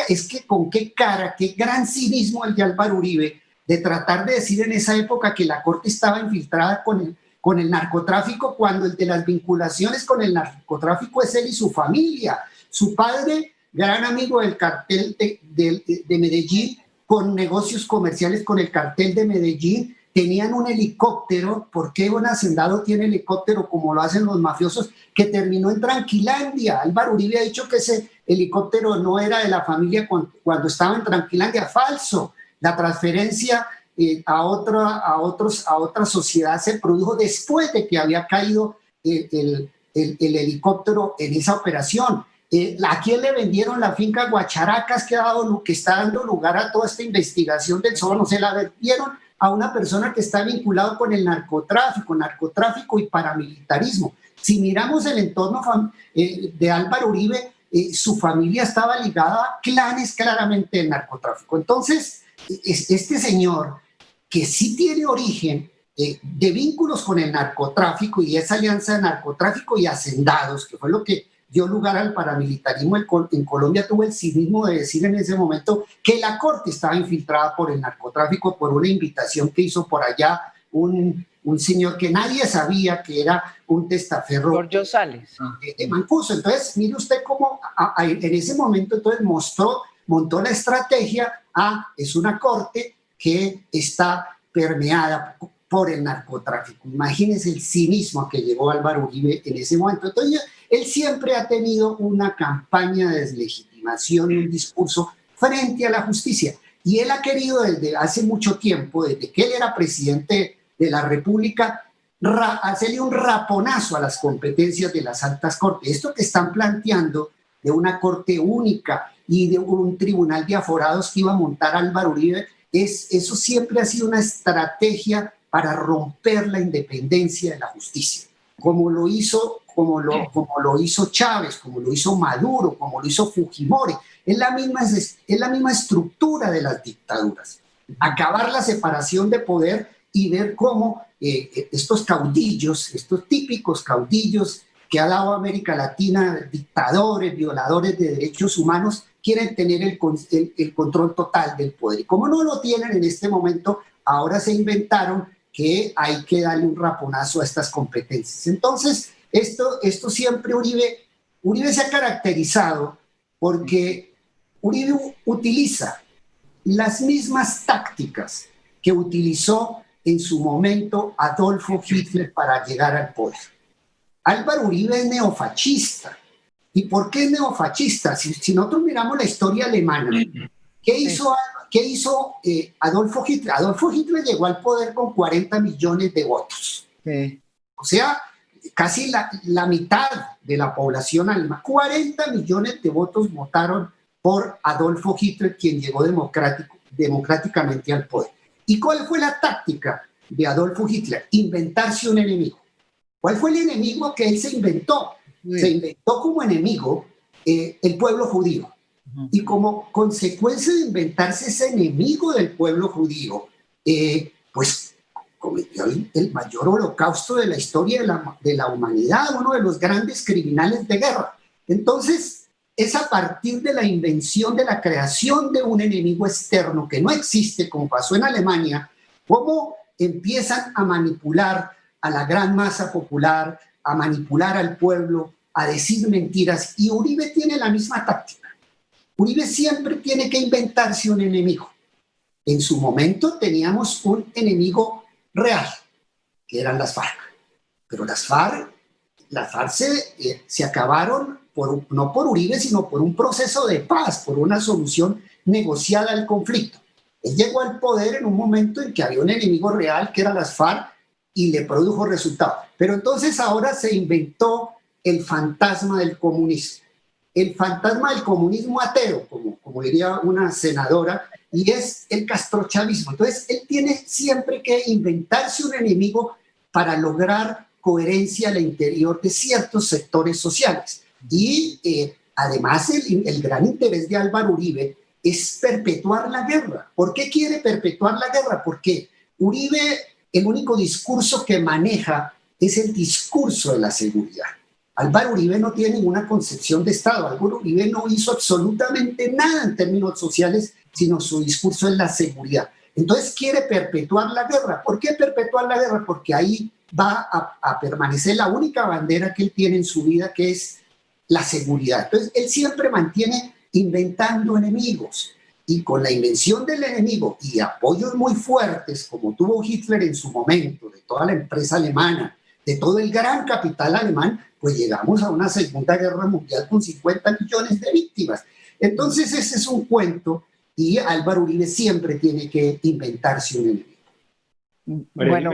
cara, qué gran cinismo el de Álvaro Uribe de tratar de decir en esa época que la corte estaba infiltrada con el narcotráfico, cuando el de las vinculaciones con el narcotráfico es él y su familia? Su padre, gran amigo del cartel de Medellín, con negocios comerciales con el cartel de Medellín, tenían un helicóptero. ¿Por qué un hacendado tiene helicóptero como lo hacen los mafiosos? Que terminó en Tranquilandia. Álvaro Uribe ha dicho que ese helicóptero no era de la familia cuando estaba en Tranquilandia. Falso. La transferencia a otra sociedad se produjo después de que había caído el helicóptero en esa operación. ¿A quién le vendieron la finca Guacharacas que está dando lugar a toda esta investigación del Soborno? Se la vendieron a una persona que está vinculado con el narcotráfico y paramilitarismo. Si miramos el entorno de Álvaro Uribe, su familia estaba ligada a clanes claramente del narcotráfico. Entonces, este señor, que sí tiene origen de vínculos con el narcotráfico y esa alianza de narcotráfico y hacendados, que fue lo que dio lugar al paramilitarismo en Colombia, tuvo el cinismo de decir en ese momento que la corte estaba infiltrada por el narcotráfico, por una invitación que hizo por allá un señor que nadie sabía que era un testaferro Giorgio Sales de Mancuso. Entonces, mire usted cómo en ese momento entonces montó la estrategia. Es una corte que está permeada por el narcotráfico. Imagínense el cinismo a que llegó Álvaro Uribe en ese momento. Entonces, él siempre ha tenido una campaña de deslegitimación y un discurso frente a la justicia. Y él ha querido desde hace mucho tiempo, desde que él era presidente de la República, hacerle un raponazo a las competencias de las altas cortes. Esto que están planteando de una corte única y de un tribunal de aforados que iba a montar Álvaro Uribe, eso siempre ha sido una estrategia para romper la independencia de la justicia, como lo hizo Chávez, como lo hizo Maduro, como lo hizo Fujimori. Es la misma estructura de las dictaduras. Acabar la separación de poder y ver cómo estos caudillos, estos típicos caudillos que ha dado América Latina, dictadores, violadores de derechos humanos, quieren tener el control total del poder. Y como no lo tienen en este momento, ahora se inventaron que hay que darle un raponazo a estas competencias. Entonces, esto siempre Uribe se ha caracterizado porque Uribe utiliza las mismas tácticas que utilizó en su momento Adolfo Hitler para llegar al poder. Álvaro Uribe es neofascista. ¿Y por qué es neofascista? Si nosotros miramos la historia alemana, ¿qué hizo Adolfo Hitler? Adolfo Hitler llegó al poder con 40 millones de votos. O sea, casi la mitad de la población alemana. 40 millones de votos votaron por Adolfo Hitler, quien llegó democráticamente al poder. ¿Y cuál fue la táctica de Adolfo Hitler? Inventarse un enemigo. ¿Cuál fue el enemigo que él se inventó? Se inventó como enemigo el pueblo judío. Y como consecuencia de inventarse ese enemigo del pueblo judío, pues cometió el mayor holocausto de la historia de la humanidad, uno de los grandes criminales de guerra. Entonces, es a partir de la invención, de la creación de un enemigo externo que no existe, como pasó en Alemania, cómo empiezan a manipular a la gran masa popular, a manipular al pueblo, a decir mentiras. Y Uribe tiene la misma táctica. Uribe siempre tiene que inventarse un enemigo. En su momento teníamos un enemigo real, que eran las FARC. Pero las FARC se acabaron no por Uribe, sino por un proceso de paz, por una solución negociada al conflicto. Él llegó al poder en un momento en que había un enemigo real, que eran las FARC, y le produjo resultados. Pero entonces ahora se inventó el fantasma del comunismo. El fantasma del comunismo ateo, como diría una senadora, y es el castrochavismo. Entonces, él tiene siempre que inventarse un enemigo para lograr coherencia al interior de ciertos sectores sociales. Y además, el gran interés de Álvaro Uribe es perpetuar la guerra. ¿Por qué quiere perpetuar la guerra? Porque Uribe, el único discurso que maneja es el discurso de la seguridad. Álvaro Uribe no tiene ninguna concepción de Estado. Álvaro Uribe no hizo absolutamente nada en términos sociales, sino su discurso es la seguridad. Entonces quiere perpetuar la guerra. ¿Por qué perpetuar la guerra? Porque ahí va a permanecer la única bandera que él tiene en su vida, que es la seguridad. Entonces él siempre mantiene inventando enemigos. Y con la invención del enemigo y apoyos muy fuertes, como tuvo Hitler en su momento, de toda la empresa alemana, de todo el gran capital alemán, pues llegamos a una Segunda Guerra Mundial con 50 millones de víctimas. Entonces ese es un cuento y Álvaro Uribe siempre tiene que inventarse un enemigo. Bueno,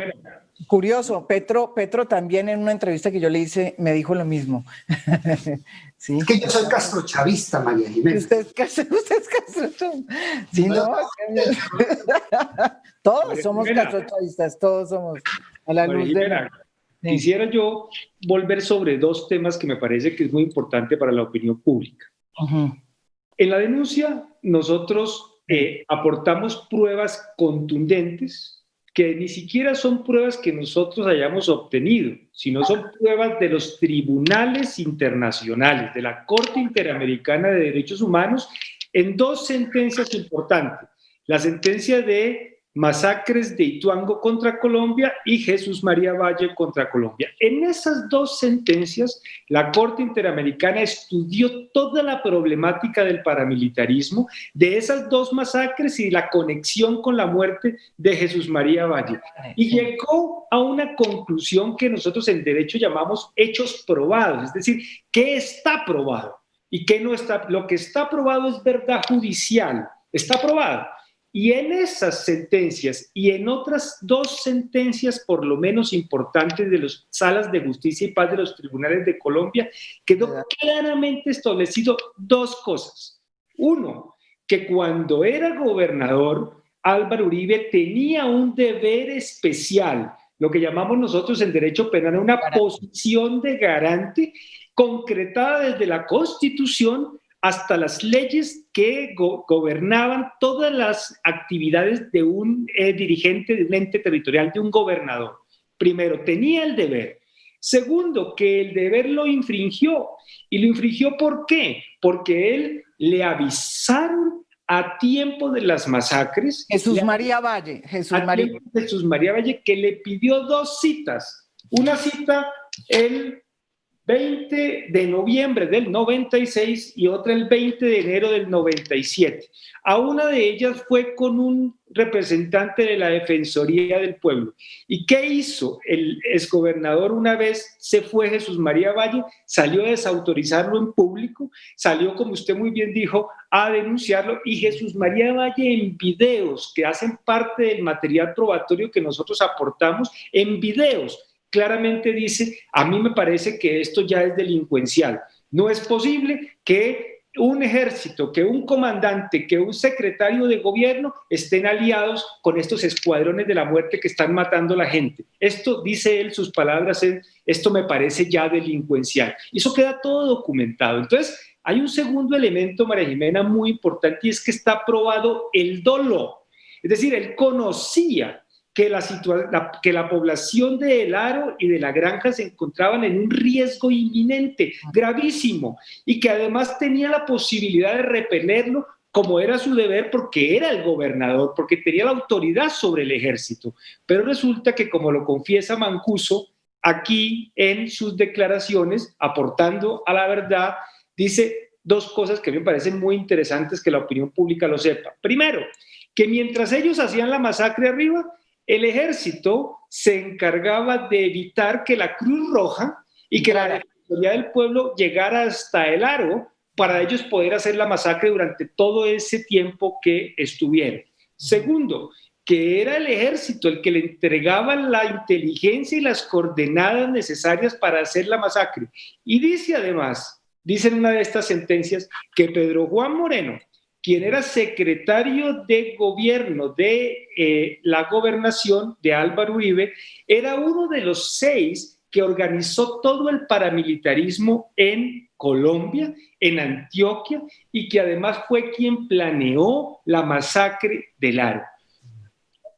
curioso, Petro también en una entrevista que yo le hice me dijo lo mismo. ¿Sí? Es que yo soy castrochavista, María Jiménez. Usted es castrochavista. Sí, no. Todos somos castrochavistas, todos somos a la luz de... Sí. Quisiera yo volver sobre dos temas que me parece que es muy importante para la opinión pública. En la denuncia nosotros aportamos pruebas contundentes que ni siquiera son pruebas que nosotros hayamos obtenido, sino son pruebas de los tribunales internacionales, de la Corte Interamericana de Derechos Humanos, en dos sentencias importantes. La sentencia de masacres de Ituango contra Colombia y Jesús María Valle contra Colombia. En esas dos sentencias, la Corte Interamericana estudió toda la problemática del paramilitarismo, de esas dos masacres y la conexión con la muerte de Jesús María Valle. Y llegó a una conclusión que nosotros en derecho llamamos hechos probados, es decir, ¿qué está probado y qué no está? Lo que está probado es verdad judicial, está probado. Y en esas sentencias y en otras dos sentencias por lo menos importantes de las salas de justicia y paz de los tribunales de Colombia, quedó claramente establecido dos cosas. Uno, que cuando era gobernador, Álvaro Uribe tenía un deber especial, lo que llamamos nosotros en derecho penal una posición de garante concretada desde la Constitución hasta las leyes que gobernaban todas las actividades de un dirigente de un ente territorial, de un gobernador. Primero, tenía el deber. Segundo, que el deber lo infringió. ¿Y lo infringió por qué? Porque él le avisaron a tiempo de las masacres. Jesús María Valle. Jesús María Valle, que le pidió dos citas. Una cita el 20 de noviembre del 96 y otra el 20 de enero del 97. A una de ellas fue con un representante de la Defensoría del Pueblo. ¿Y qué hizo el exgobernador una vez se fue Jesús María Valle? Salió a desautorizarlo en público, salió, como usted muy bien dijo, a denunciarlo, y Jesús María Valle en videos que hacen parte del material probatorio que nosotros aportamos, en videos, claramente dice, a mí me parece que esto ya es delincuencial. No es posible que un ejército, que un comandante, que un secretario de gobierno estén aliados con estos escuadrones de la muerte que están matando a la gente. Esto, dice él, sus palabras, esto me parece ya delincuencial. Y eso queda todo documentado. Entonces, hay un segundo elemento, María Jimena, muy importante, y es que está probado el dolo. Es decir, él conocía que la población de El Aro y de La Granja se encontraban en un riesgo inminente, gravísimo, y que además tenía la posibilidad de repelerlo como era su deber porque era el gobernador, porque tenía la autoridad sobre el ejército. Pero resulta que, como lo confiesa Mancuso, aquí en sus declaraciones, aportando a la verdad, dice dos cosas que me parecen muy interesantes que la opinión pública lo sepa. Primero, que mientras ellos hacían la masacre arriba, el ejército se encargaba de evitar que la Cruz Roja y que la Defensoría del Pueblo llegara hasta El Aro para ellos poder hacer la masacre durante todo ese tiempo que estuvieron. Segundo, que era el ejército el que le entregaba la inteligencia y las coordenadas necesarias para hacer la masacre. Y dice además, dice en una de estas sentencias, que Pedro Juan Moreno, quien era secretario de gobierno de la gobernación de Álvaro Uribe, era uno de los 6 que organizó todo el paramilitarismo en Colombia, en Antioquia, y que además fue quien planeó la masacre del Aro.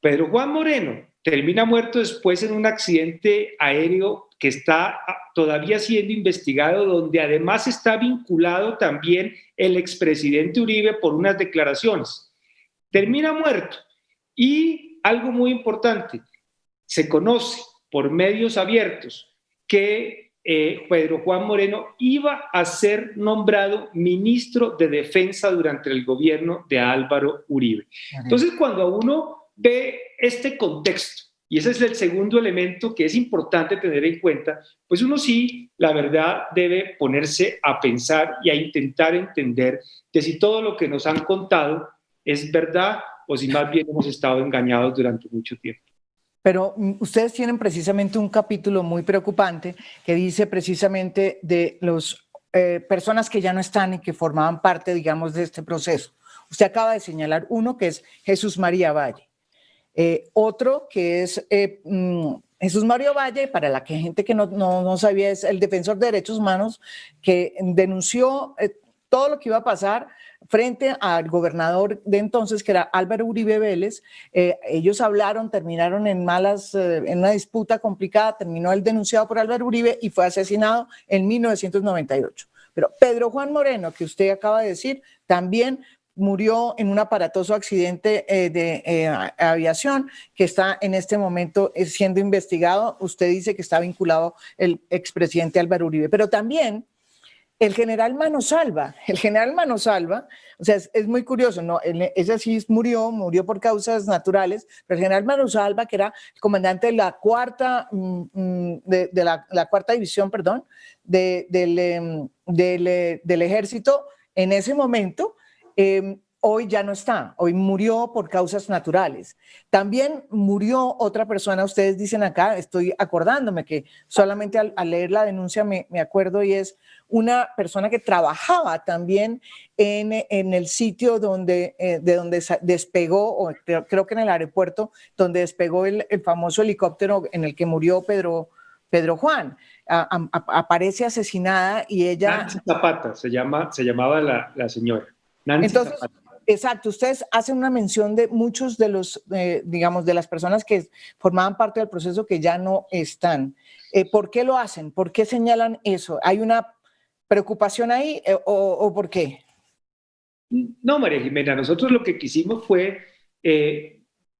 Pedro Juan Moreno termina muerto después en un accidente aéreo que está todavía siendo investigado, donde además está vinculado también el expresidente Uribe por unas declaraciones. Termina muerto. Y algo muy importante, se conoce por medios abiertos que Pedro Juan Moreno iba a ser nombrado ministro de Defensa durante el gobierno de Álvaro Uribe. Entonces, cuando uno ve este contexto, y ese es el segundo elemento que es importante tener en cuenta, pues uno sí, la verdad, debe ponerse a pensar y a intentar entender que si todo lo que nos han contado es verdad o si más bien hemos estado engañados durante mucho tiempo. Pero ustedes tienen precisamente un capítulo muy preocupante que dice precisamente de las personas que ya no están y que formaban parte, digamos, de este proceso. Usted acaba de señalar uno que es Jesús María Valle. Otro que es Jesús María Valle, para la gente que no sabía, es el defensor de derechos humanos que denunció todo lo que iba a pasar frente al gobernador de entonces, que era Álvaro Uribe Vélez. Ellos hablaron, terminaron en una disputa complicada, terminó el denunciado por Álvaro Uribe y fue asesinado en 1998. Pero Pedro Juan Moreno, que usted acaba de decir, también murió en un aparatoso accidente de aviación que está en este momento siendo investigado. Usted dice que está vinculado el expresidente Álvaro Uribe, pero también el general Manosalva, o sea, es muy curioso, ¿no? Ese sí murió por causas naturales, pero el general Manosalva, que era el comandante de la cuarta, la cuarta división, perdón, del ejército en ese momento, hoy ya no está, hoy murió por causas naturales. También murió otra persona, ustedes dicen acá, estoy acordándome que solamente al leer la denuncia me acuerdo, y es una persona que trabajaba también en el sitio de donde despegó, o creo que en el aeropuerto, donde despegó el famoso helicóptero en el que murió Pedro Juan. Aparece asesinada y ella... Nancy Zapata se llamaba la señora. Nancy Entonces, Zapata. exacto, ustedes hacen una mención de muchos de los, digamos, de las personas que formaban parte del proceso que ya no están. ¿Por qué lo hacen? ¿Por qué señalan eso? ¿Hay una preocupación ahí o por qué? No, María Jimena, nosotros lo que quisimos fue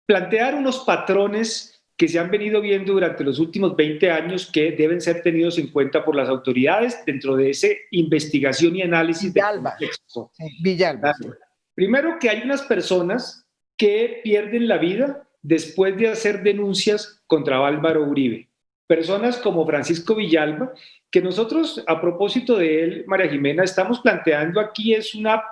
plantear unos patrones que se han venido viendo durante los últimos 20 años que deben ser tenidos en cuenta por las autoridades dentro de esa investigación y análisis Villalba. de contexto. Villalba. Claro. Primero, que hay unas personas que pierden la vida después de hacer denuncias contra Álvaro Uribe. Personas como Francisco Villalba, que nosotros, a propósito de él, María Jimena, estamos planteando aquí es una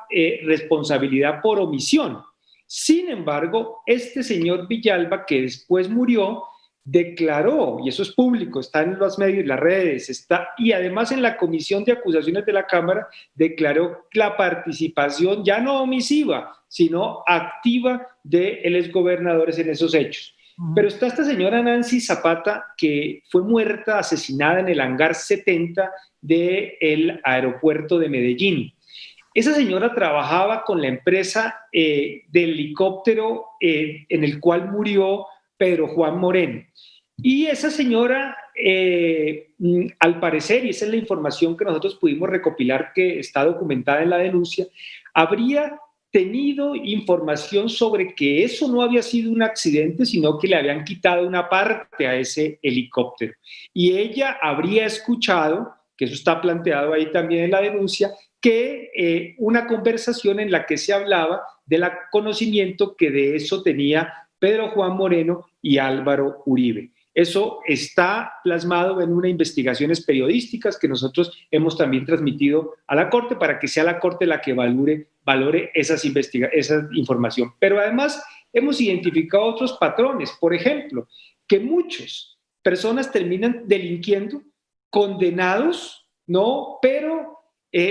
responsabilidad por omisión. Sin embargo, este señor Villalba, que después murió, declaró, y eso es público, está en los medios, las redes, está, y además en la Comisión de Acusaciones de la Cámara, declaró la participación ya no omisiva, sino activa de los exgobernadores en esos hechos. Pero está esta señora Nancy Zapata, que fue muerta, asesinada en el hangar 70 del aeropuerto de Medellín. Esa señora trabajaba con la empresa de helicóptero en el cual murió Pedro Juan Moreno. Y esa señora, al parecer, y esa es la información que nosotros pudimos recopilar que está documentada en la denuncia, habría tenido información sobre que eso no había sido un accidente, sino que le habían quitado una parte a ese helicóptero. Y ella habría escuchado, que eso está planteado ahí también en la denuncia, que una conversación en la que se hablaba del conocimiento que de eso tenía Pedro Juan Moreno y Álvaro Uribe. Eso está plasmado en unas investigaciones periodísticas que nosotros hemos también transmitido a la Corte para que sea la Corte la que valore esa información. Pero además hemos identificado otros patrones. Por ejemplo, que muchas personas terminan delinquiendo, condenados, ¿no? Pero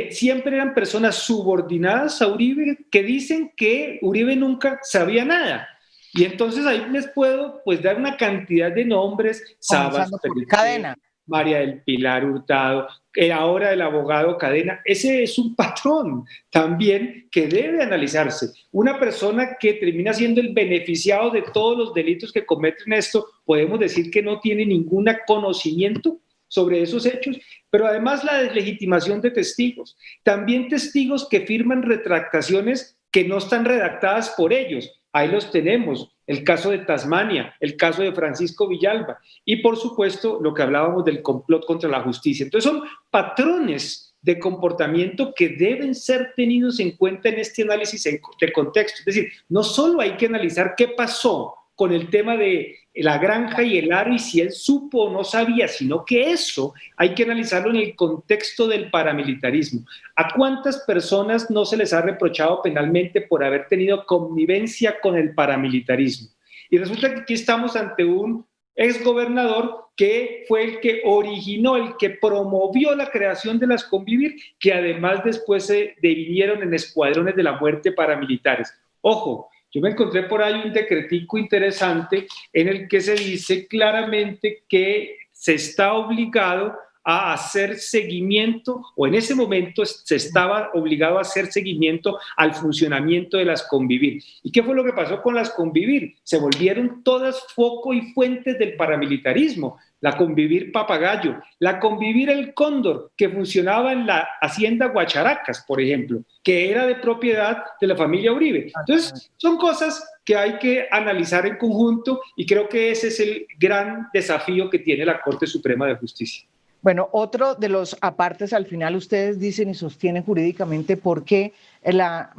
siempre eran personas subordinadas a Uribe que dicen que Uribe nunca sabía nada. Y entonces ahí les puedo pues dar una cantidad de nombres. Comenzando por Cadena. María del Pilar Hurtado, ahora el abogado Cadena. Ese es un patrón también que debe analizarse. Una persona que termina siendo el beneficiado de todos los delitos que cometen esto, podemos decir que no tiene ningún conocimiento sobre esos hechos, pero además la deslegitimación de testigos. También testigos que firman retractaciones que no están redactadas por ellos. Ahí los tenemos, el caso de Tasmania, el caso de Francisco Villalba y por supuesto lo que hablábamos del complot contra la justicia. Entonces son patrones de comportamiento que deben ser tenidos en cuenta en este análisis de contexto. Es decir, no solo hay que analizar qué pasó con el tema de la granja y el aro y si él supo o no sabía, sino que eso hay que analizarlo en el contexto del paramilitarismo. ¿A cuántas personas no se les ha reprochado penalmente por haber tenido connivencia con el paramilitarismo? Y resulta que aquí estamos ante un exgobernador que fue el que originó, el que promovió la creación de las Convivir, que además después se dividieron en escuadrones de la muerte paramilitares. Ojo, yo me encontré por ahí un decretico interesante en el que se dice claramente que se está obligado a hacer seguimiento, o en ese momento se estaba obligado a hacer seguimiento al funcionamiento de las Convivir. ¿Y qué fue lo que pasó con las Convivir? Se volvieron todas foco y fuentes del paramilitarismo. La Convivir Papagayo, la Convivir El Cóndor, que funcionaba en la hacienda Guacharacas, por ejemplo, que era de propiedad de la familia Uribe. Entonces, son cosas que hay que analizar en conjunto y creo que ese es el gran desafío que tiene la Corte Suprema de Justicia. Bueno, otro de los apartes, al final ustedes dicen y sostienen jurídicamente por qué la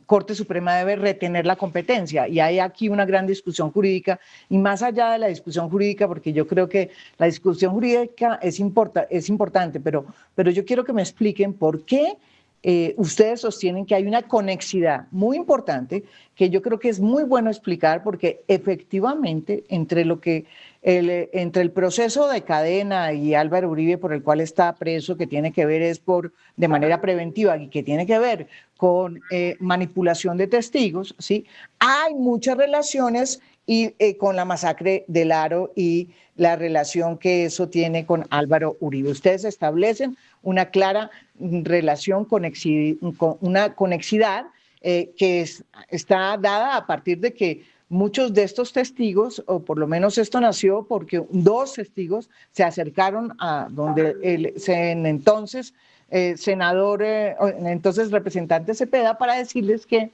Corte Suprema debe retener la competencia. Y hay aquí una gran discusión jurídica, y más allá de la discusión jurídica, porque yo creo que la discusión jurídica es importante, pero yo quiero que me expliquen por qué ustedes sostienen que hay una conexidad muy importante, que yo creo que es muy bueno explicar, porque efectivamente entre el proceso de Cadena y Álvaro Uribe, por el cual está preso, que tiene que ver de manera preventiva y que tiene que ver con manipulación de testigos, ¿sí? Hay muchas relaciones con la masacre del Aro y la relación que eso tiene con Álvaro Uribe. Ustedes establecen una clara relación, una conexidad que está dada a partir de que muchos de estos testigos, o por lo menos esto nació porque dos testigos se acercaron a donde el entonces senador, entonces representante Cepeda, para decirles que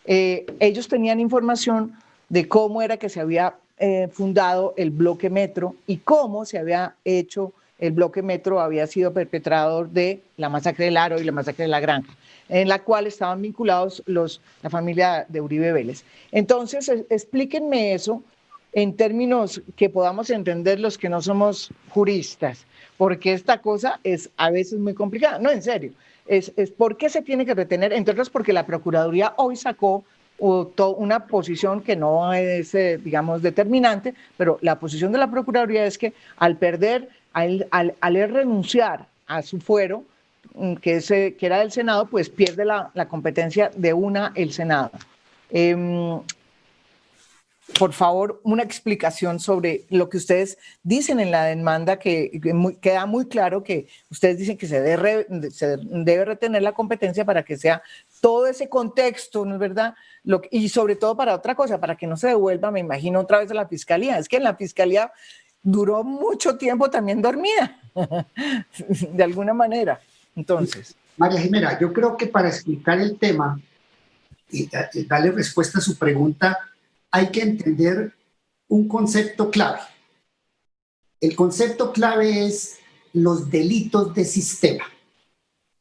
ellos tenían información de cómo era que se había fundado el bloque Metro y cómo se había hecho el bloque Metro, había sido perpetrador de la masacre del Aro y la masacre de la Granja, en la cual estaban vinculados la familia de Uribe Vélez. Entonces, explíquenme eso en términos que podamos entender los que no somos juristas, porque esta cosa es a veces muy complicada. No, en serio, es ¿por qué se tiene que retener? Entre otras, porque la Procuraduría hoy sacó una posición que no es, digamos, determinante, pero la posición de la Procuraduría es que al renunciar a su fuero, que era del Senado, pues pierde la competencia de el Senado. Por favor, una explicación sobre lo que ustedes dicen en la demanda, que queda muy claro que ustedes dicen que se debe retener la competencia para que sea todo ese contexto, ¿no es verdad? Y sobre todo para otra cosa, para que no se devuelva, me imagino, otra vez a la Fiscalía. Es que en la Fiscalía duró mucho tiempo también dormida, de alguna manera. Entonces, María Jimena, yo creo que para explicar el tema y darle respuesta a su pregunta, hay que entender un concepto clave. El concepto clave es los delitos de sistema.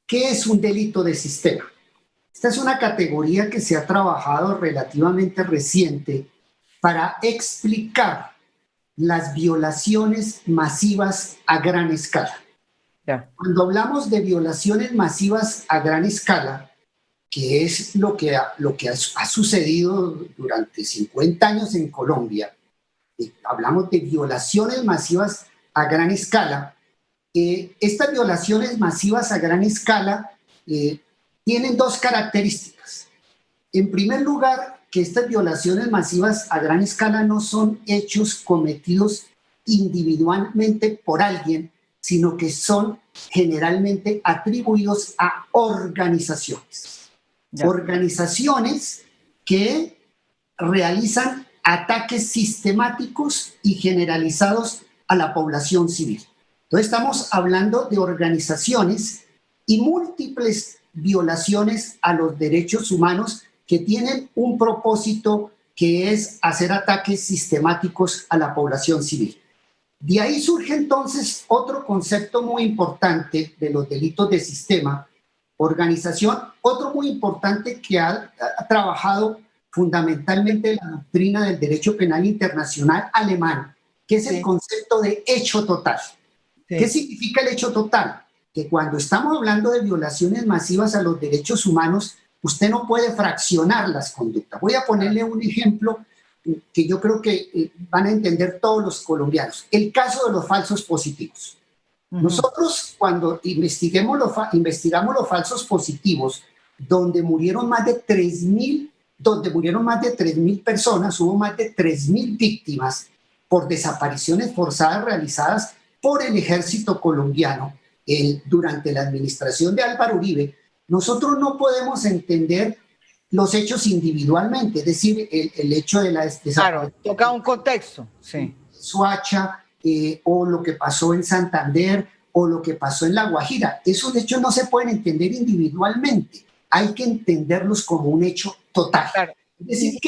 ¿Qué es un delito de sistema? Esta es una categoría que se ha trabajado relativamente reciente para explicar las violaciones masivas a gran escala. Cuando hablamos de violaciones masivas a gran escala, que es lo que ha sucedido durante 50 años en Colombia, hablamos de violaciones masivas a gran escala. Estas violaciones masivas a gran escala tienen dos características. En primer lugar, que estas violaciones masivas a gran escala no son hechos cometidos individualmente por alguien, sino que son generalmente atribuidos a organizaciones. Ya. Organizaciones que realizan ataques sistemáticos y generalizados a la población civil. Entonces estamos hablando de organizaciones y múltiples violaciones a los derechos humanos que tienen un propósito que es hacer ataques sistemáticos a la población civil. De ahí surge entonces otro concepto muy importante de los delitos de sistema, organización, otro muy importante que ha trabajado fundamentalmente la doctrina del derecho penal internacional alemán, que es el concepto de hecho total. ¿Qué significa el hecho total? Que cuando estamos hablando de violaciones masivas a los derechos humanos, usted no puede fraccionar las conductas. Voy a ponerle un ejemplo que yo creo que van a entender todos los colombianos. El caso de los falsos positivos. Nosotros cuando investigamos los falsos positivos, donde murieron más de 3.000 personas, hubo más de 3.000 víctimas por desapariciones forzadas realizadas por el ejército colombiano durante la administración de Álvaro Uribe. Nosotros no podemos entender los hechos individualmente, es decir, el hecho de la Claro, toca un contexto, sí. Soacha, o lo que pasó en Santander, o lo que pasó en La Guajira. Esos hechos no se pueden entender individualmente, hay que entenderlos como un hecho total. Claro. Es decir,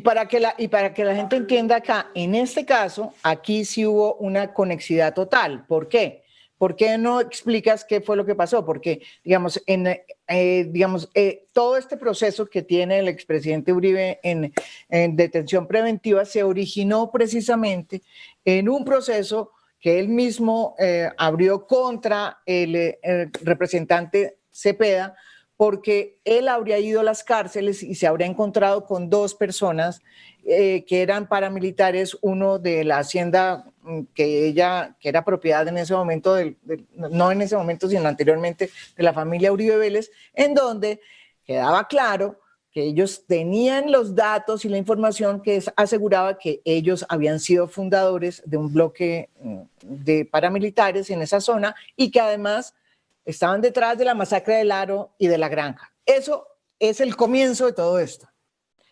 para que la gente entienda acá, en este caso, aquí sí hubo una conexidad total. ¿Por qué? ¿Por qué no explicas qué fue lo que pasó? Porque, digamos, todo este proceso que tiene el expresidente Uribe en detención preventiva se originó precisamente en un proceso que él mismo abrió contra el representante Cepeda, porque él habría ido a las cárceles y se habría encontrado con dos personas que eran paramilitares, uno de la hacienda que era propiedad en ese momento, no en ese momento, sino anteriormente, de la familia Uribe Vélez, en donde quedaba claro que ellos tenían los datos y la información que aseguraba que ellos habían sido fundadores de un bloque de paramilitares en esa zona y que además estaban detrás de la masacre del Aro y de la Granja. Eso es el comienzo de todo esto.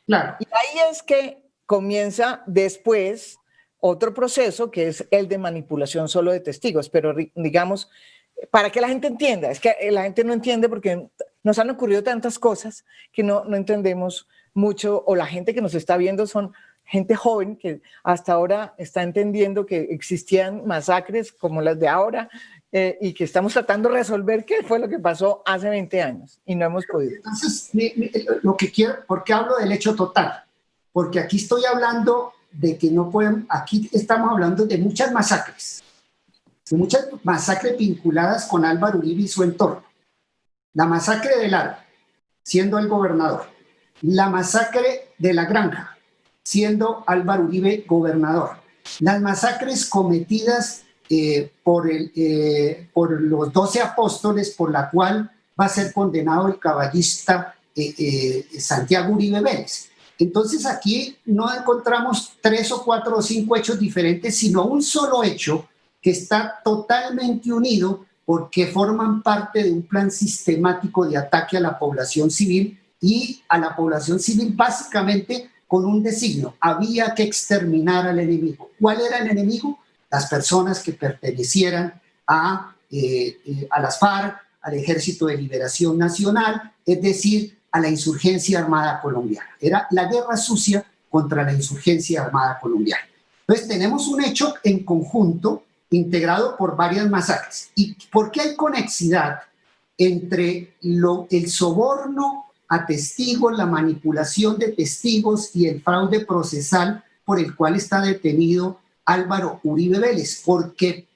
Claro. Y ahí es que comienza después otro proceso que es el de manipulación solo de testigos, pero digamos, para que la gente entienda, es que la gente no entiende porque nos han ocurrido tantas cosas que no entendemos mucho, o la gente que nos está viendo son gente joven que hasta ahora está entendiendo que existían masacres como las de ahora, y que estamos tratando de resolver qué fue lo que pasó hace 20 años y no hemos podido. Entonces, lo que quiero, ¿por qué hablo del hecho total? Porque aquí estoy hablando de que no pueden, aquí estamos hablando de muchas masacres vinculadas con Álvaro Uribe y su entorno. La masacre del Aro, siendo el gobernador. La masacre de la Granja, siendo Álvaro Uribe gobernador. Las masacres cometidas por los 12 apóstoles, por la cual va a ser condenado el caballista Santiago Uribe Vélez. Entonces aquí no encontramos 3 o 4 o 5 hechos diferentes, sino un solo hecho que está totalmente unido porque forman parte de un plan sistemático de ataque a la población civil, y a la población civil básicamente con un designio: había que exterminar al enemigo. ¿Cuál era el enemigo? Las personas que pertenecieran a las FARC, al Ejército de Liberación Nacional, es decir, a la insurgencia armada colombiana. Era la guerra sucia contra la insurgencia armada colombiana. Entonces tenemos un hecho en conjunto integrado por varias masacres. ¿Y por qué hay conexidad entre el soborno a testigos, la manipulación de testigos y el fraude procesal por el cual está detenido Álvaro Uribe Vélez? Porque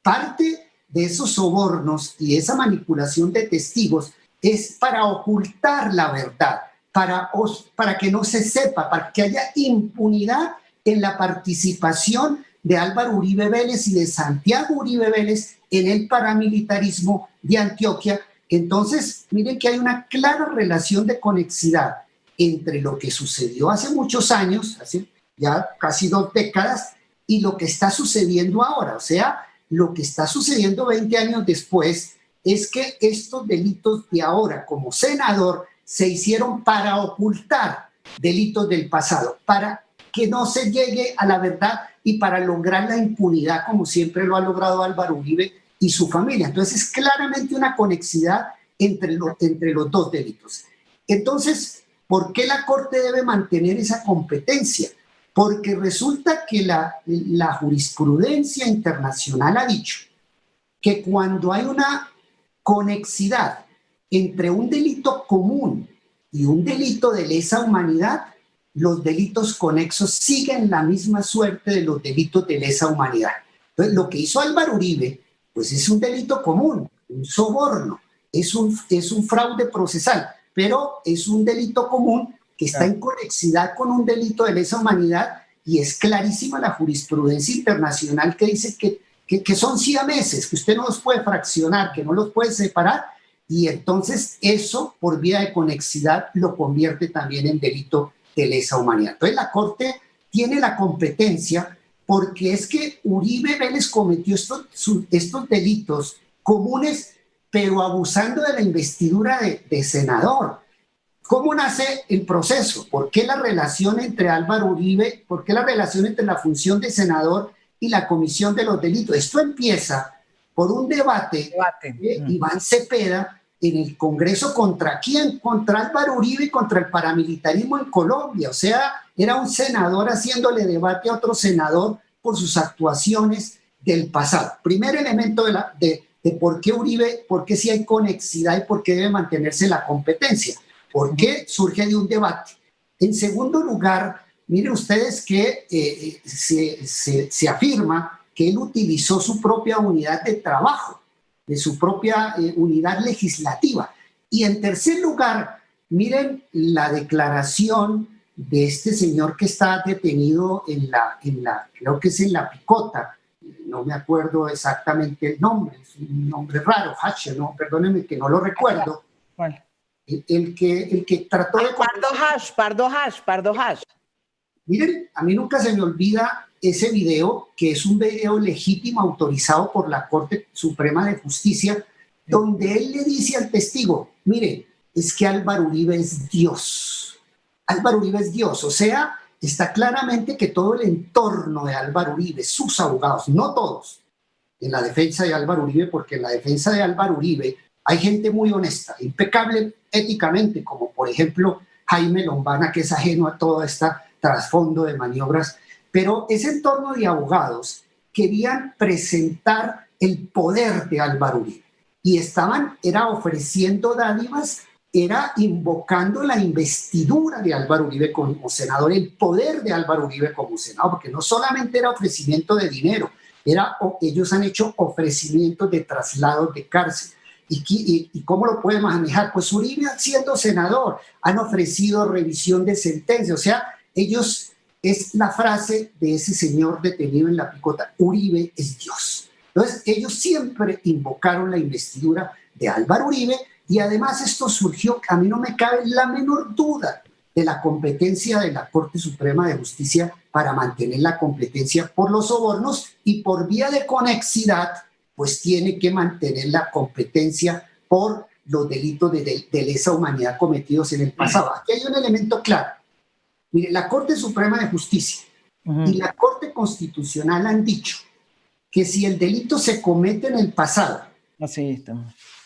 parte de esos sobornos y esa manipulación de testigos es para ocultar la verdad, para que no se sepa, para que haya impunidad en la participación de Álvaro Uribe Vélez y de Santiago Uribe Vélez en el paramilitarismo de Antioquia. Entonces, miren que hay una clara relación de conexidad entre lo que sucedió hace muchos años, hace ya casi 2 décadas, y lo que está sucediendo ahora. O sea, lo que está sucediendo 20 años después es que estos delitos de ahora como senador se hicieron para ocultar delitos del pasado, para que no se llegue a la verdad y para lograr la impunidad como siempre lo ha logrado Álvaro Uribe y su familia. Entonces es claramente una conexidad entre los dos delitos. Entonces, ¿por qué la Corte debe mantener esa competencia? Porque resulta que la jurisprudencia internacional ha dicho que cuando hay una conexidad entre un delito común y un delito de lesa humanidad, los delitos conexos siguen la misma suerte de los delitos de lesa humanidad. Entonces, lo que hizo Álvaro Uribe, pues es un delito común, un soborno, es un fraude procesal, pero es un delito común que está en conexidad con un delito de lesa humanidad, y es clarísima la jurisprudencia internacional que dice que son siameses, que usted no los puede fraccionar, que no los puede separar, y entonces eso, por vía de conexidad, lo convierte también en delito de lesa humanidad. Entonces la Corte tiene la competencia porque es que Uribe Vélez cometió estos delitos comunes, pero abusando de la investidura de senador. ¿Cómo nace el proceso? ¿Por qué la relación entre Álvaro Uribe, por qué la relación entre la función de senador y la comisión de los delitos? Esto empieza por un debate de Iván Cepeda en el Congreso. ¿Contra quién? Contra Álvaro Uribe y contra el paramilitarismo en Colombia. O sea, era un senador haciéndole debate a otro senador por sus actuaciones del pasado. Primer elemento de por qué Uribe, por qué sí hay conexidad y por qué debe mantenerse la competencia. ¿Por qué? Surge de un debate. En segundo lugar, miren ustedes que se afirma que él utilizó su propia unidad de trabajo, de su propia unidad legislativa. Y en tercer lugar, miren la declaración de este señor que está detenido creo que es en La Picota, no me acuerdo exactamente el nombre, es un nombre raro, Hache, no, perdónenme que no lo recuerdo. ¿Cuál? El que trató de... Pardo Hash. Miren, a mí nunca se me olvida ese video, que es un video legítimo autorizado por la Corte Suprema de Justicia, donde él le dice al testigo, mire, es que Álvaro Uribe es Dios. Álvaro Uribe es Dios, o sea, está claramente que todo el entorno de Álvaro Uribe, sus abogados, no todos, en la defensa de Álvaro Uribe, porque en la defensa de Álvaro Uribe hay gente muy honesta, impecable éticamente, como por ejemplo Jaime Lombana, que es ajeno a todo este trasfondo de maniobras, pero ese entorno de abogados querían presentar el poder de Álvaro Uribe y era ofreciendo dádivas, era invocando la investidura de Álvaro Uribe como senador, el poder de Álvaro Uribe como senador, porque no solamente era ofrecimiento de dinero, ellos han hecho ofrecimientos de traslados de cárcel. ¿Y cómo lo puede manejar? Pues Uribe, siendo senador, han ofrecido revisión de sentencia. O sea, ellos, es la frase de ese señor detenido en La Picota, Uribe es Dios. Entonces, ellos siempre invocaron la investidura de Álvaro Uribe, y además esto surgió, a mí no me cabe la menor duda de la competencia de la Corte Suprema de Justicia para mantener la competencia por los sobornos, y por vía de conexidad pues tiene que mantener la competencia por los delitos de lesa humanidad cometidos en el pasado. Aquí hay un elemento claro. Mire, la Corte Suprema de Justicia y la Corte Constitucional han dicho que si el delito se comete en el pasado,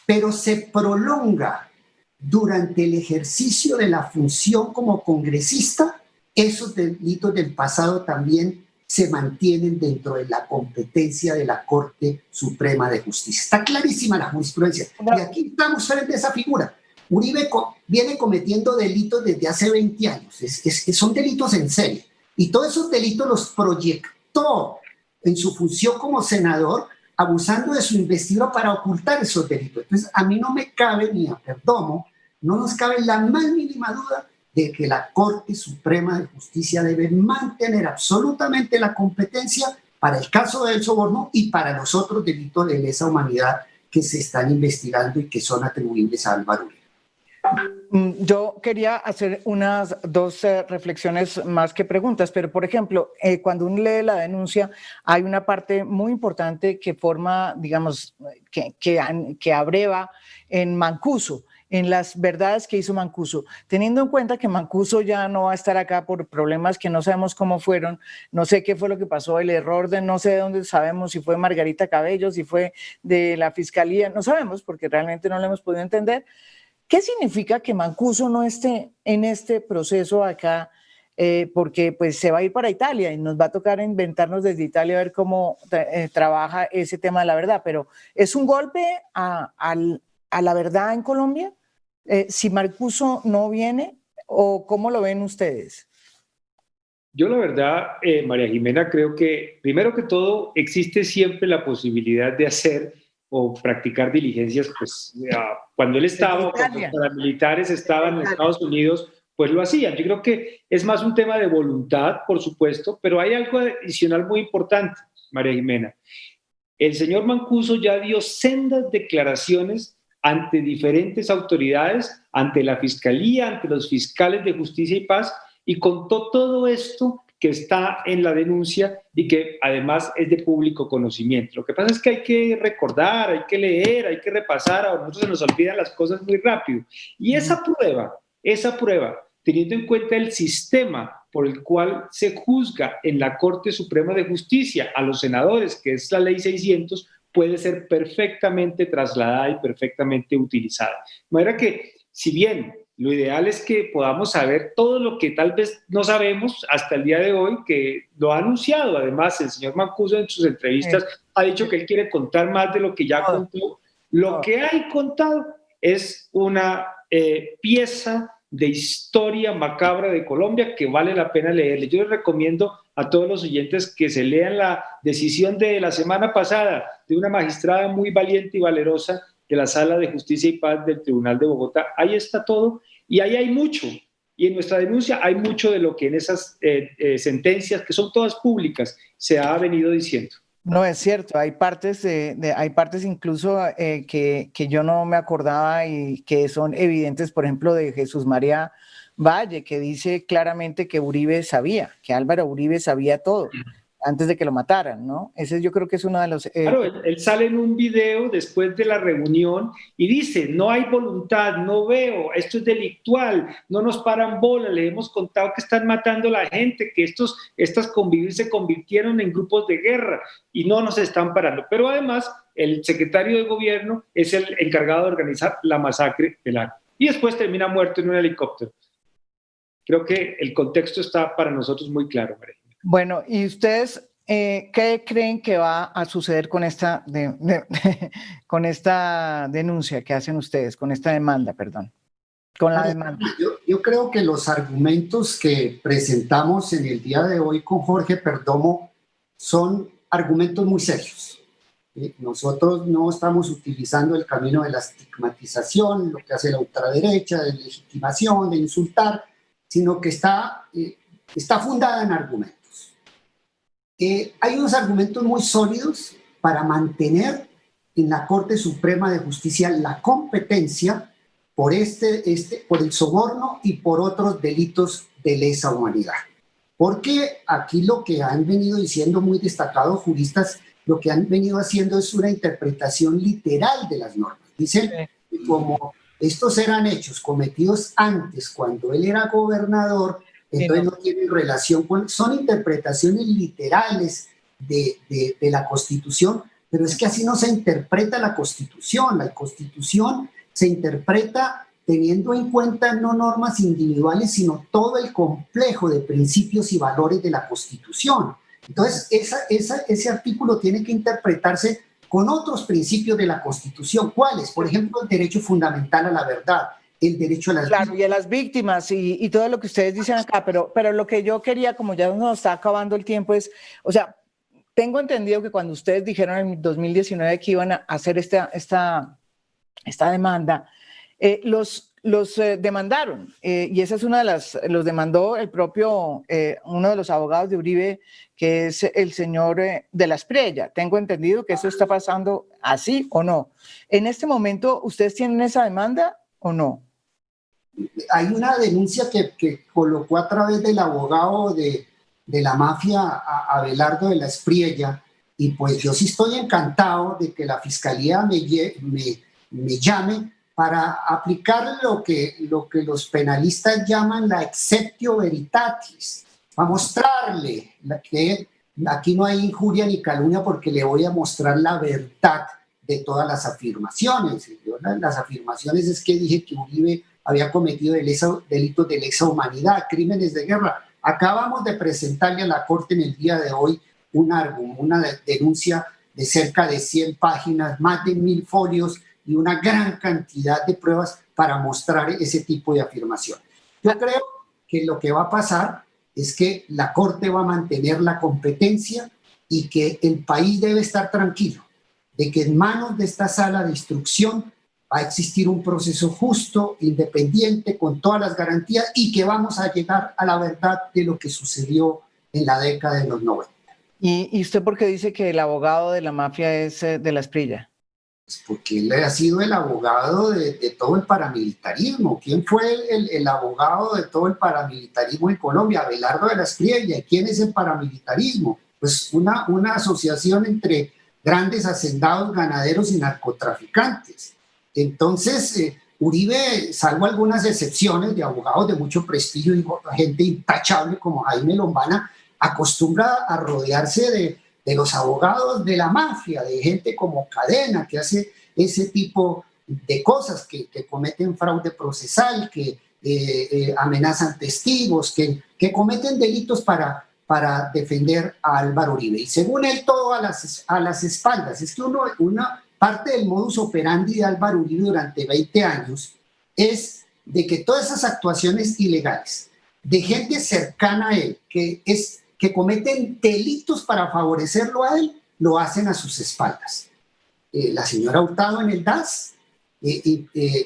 pero se prolonga durante el ejercicio de la función como congresista, esos delitos del pasado también se mantienen dentro de la competencia de la Corte Suprema de Justicia. Está clarísima la jurisprudencia. Y aquí estamos frente a esa figura. Uribe viene cometiendo delitos desde hace 20 años. Son delitos en serie. Y todos esos delitos los proyectó en su función como senador, abusando de su investidura para ocultar esos delitos. Entonces, a mí no me cabe, ni a Perdomo, no nos cabe la más mínima duda de que la Corte Suprema de Justicia debe mantener absolutamente la competencia para el caso del soborno y para los otros delitos de lesa humanidad que se están investigando y que son atribuibles a Álvaro Uribe. Yo quería hacer unas dos reflexiones más que preguntas, pero por ejemplo, cuando uno lee la denuncia, hay una parte muy importante que forma, digamos, que abreva en Mancuso, en las verdades que hizo Mancuso, teniendo en cuenta que Mancuso ya no va a estar acá por problemas que no sabemos cómo fueron, no sé qué fue lo que pasó, el error de no sé de dónde sabemos, si fue Margarita Cabello, si fue de la Fiscalía, no sabemos porque realmente no lo hemos podido entender. ¿Qué significa que Mancuso no esté en este proceso acá? Porque pues se va a ir para Italia y nos va a tocar inventarnos desde Italia a ver cómo trabaja ese tema de la verdad, pero ¿es un golpe a la verdad en Colombia? Si Mancuso no viene, ¿o cómo lo ven ustedes? Yo la verdad, María Jimena, creo que primero que todo existe siempre la posibilidad de hacer o practicar diligencias, pues cuando él estaba, cuando los paramilitares estaban en Estados Unidos, pues lo hacían. Yo creo que es más un tema de voluntad, por supuesto, pero hay algo adicional muy importante, María Jimena. El señor Mancuso ya dio sendas declaraciones ante diferentes autoridades, ante la Fiscalía, ante los fiscales de Justicia y Paz, y contó todo esto que está en la denuncia y que además es de público conocimiento. Lo que pasa es que hay que recordar, hay que leer, hay que repasar, a nosotros se nos olvidan las cosas muy rápido. Y esa prueba, teniendo en cuenta el sistema por el cual se juzga en la Corte Suprema de Justicia a los senadores, que es la Ley 600, puede ser perfectamente trasladada y perfectamente utilizada. De manera que, si bien lo ideal es que podamos saber todo lo que tal vez no sabemos hasta el día de hoy, que lo ha anunciado además el señor Mancuso en sus entrevistas, ha dicho que él quiere contar más de lo que ya contó. Lo que hay contado es una pieza de historia macabra de Colombia que vale la pena leerle. Yo les recomiendo a todos los oyentes que se lean la decisión de la semana pasada de una magistrada muy valiente y valerosa de la Sala de Justicia y Paz del Tribunal de Bogotá. Ahí está todo y ahí hay mucho. Y en nuestra denuncia hay mucho de lo que en esas sentencias, que son todas públicas, se ha venido diciendo. No, es cierto, hay partes, hay partes incluso que yo no me acordaba y que son evidentes, por ejemplo, de Jesús María Valle, que dice claramente que Uribe sabía, que Álvaro Uribe sabía todo antes de que lo mataran, ¿no? Ese yo creo que es uno de los... Claro, él sale en un video después de la reunión y dice, no hay voluntad, no veo, esto es delictual, no nos paran bola, le hemos contado que están matando a la gente, que estas convivir se convirtieron en grupos de guerra y no nos están parando. Pero además, el secretario de gobierno es el encargado de organizar la masacre del Arco. Y después termina muerto en un helicóptero. Creo que el contexto está para nosotros muy claro, María. Bueno, ¿y ustedes qué creen que va a suceder con esta, con esta denuncia que hacen ustedes, con esta demanda, perdón? Con la demanda. Yo creo que los argumentos que presentamos en el día de hoy con Jorge Perdomo son argumentos muy serios. Nosotros no estamos utilizando el camino de la estigmatización, lo que hace la ultraderecha, de legitimación, de insultar, sino que está fundada en argumentos. Hay unos argumentos muy sólidos para mantener en la Corte Suprema de Justicia la competencia por por el soborno y por otros delitos de lesa humanidad. Porque aquí lo que han venido diciendo muy destacados juristas, lo que han venido haciendo es una interpretación literal de las normas. Dicen que como estos eran hechos cometidos antes, cuando él era gobernador, entonces no tienen relación con... Son interpretaciones literales de la Constitución, pero es que así no se interpreta la Constitución. La Constitución se interpreta teniendo en cuenta no normas individuales, sino todo el complejo de principios y valores de la Constitución. Entonces, ese artículo tiene que interpretarse con otros principios de la Constitución. ¿Cuáles? Por ejemplo, el derecho fundamental a la verdad, el derecho a las víctimas. Y a las víctimas y todo lo que ustedes dicen acá, pero lo que yo quería, como ya nos está acabando el tiempo, es, o sea, tengo entendido que cuando ustedes dijeron en 2019 que iban a hacer esta demanda, los demandaron, y esa es una de los demandó el propio, uno de los abogados de Uribe, que es el señor de la Espriella. Tengo entendido que eso está pasando así o no. ¿En este momento ustedes tienen esa demanda o no? hay una denuncia que colocó a través del abogado de la mafia, Abelardo de la Espriella, y pues yo sí estoy encantado de que la fiscalía me llame para aplicar lo que los penalistas llaman la exceptio veritatis, para mostrarle que aquí no hay injuria ni calumnia porque le voy a mostrar la verdad de todas las afirmaciones. Las afirmaciones es que dije que Uribe había cometido delitos de lesa humanidad, crímenes de guerra. Acabamos de presentarle a la Corte en el día de hoy una denuncia de cerca de 100 páginas, más de 1000 folios y una gran cantidad de pruebas para mostrar ese tipo de afirmación. Yo creo que lo que va a pasar es que la Corte va a mantener la competencia y que el país debe estar tranquilo de que en manos de esta sala de instrucción va a existir un proceso justo, independiente, con todas las garantías y que vamos a llegar a la verdad de lo que sucedió en la década de los 90. ¿Y usted por qué dice que el abogado de la mafia es de la Espriella? Pues porque él ha sido el abogado de todo el paramilitarismo. ¿Quién fue el abogado de todo el paramilitarismo en Colombia? Abelardo de la Espriella. ¿Y quién es el paramilitarismo? Pues una asociación entre grandes hacendados, ganaderos y narcotraficantes. Entonces, Uribe, salvo algunas excepciones de abogados de mucho prestigio y gente intachable como Jaime Lombana, acostumbra a rodearse de los abogados de la mafia, de gente como Cadena, que hace ese tipo de cosas, que cometen fraude procesal, que amenazan testigos, que cometen delitos para defender a Álvaro Uribe. Y según él, todo a las espaldas. Es que una parte del modus operandi de Álvaro Uribe durante 20 años es de que todas esas actuaciones ilegales de gente cercana a él, que cometen delitos para favorecerlo a él, lo hacen a sus espaldas. La señora Hurtado en el DAS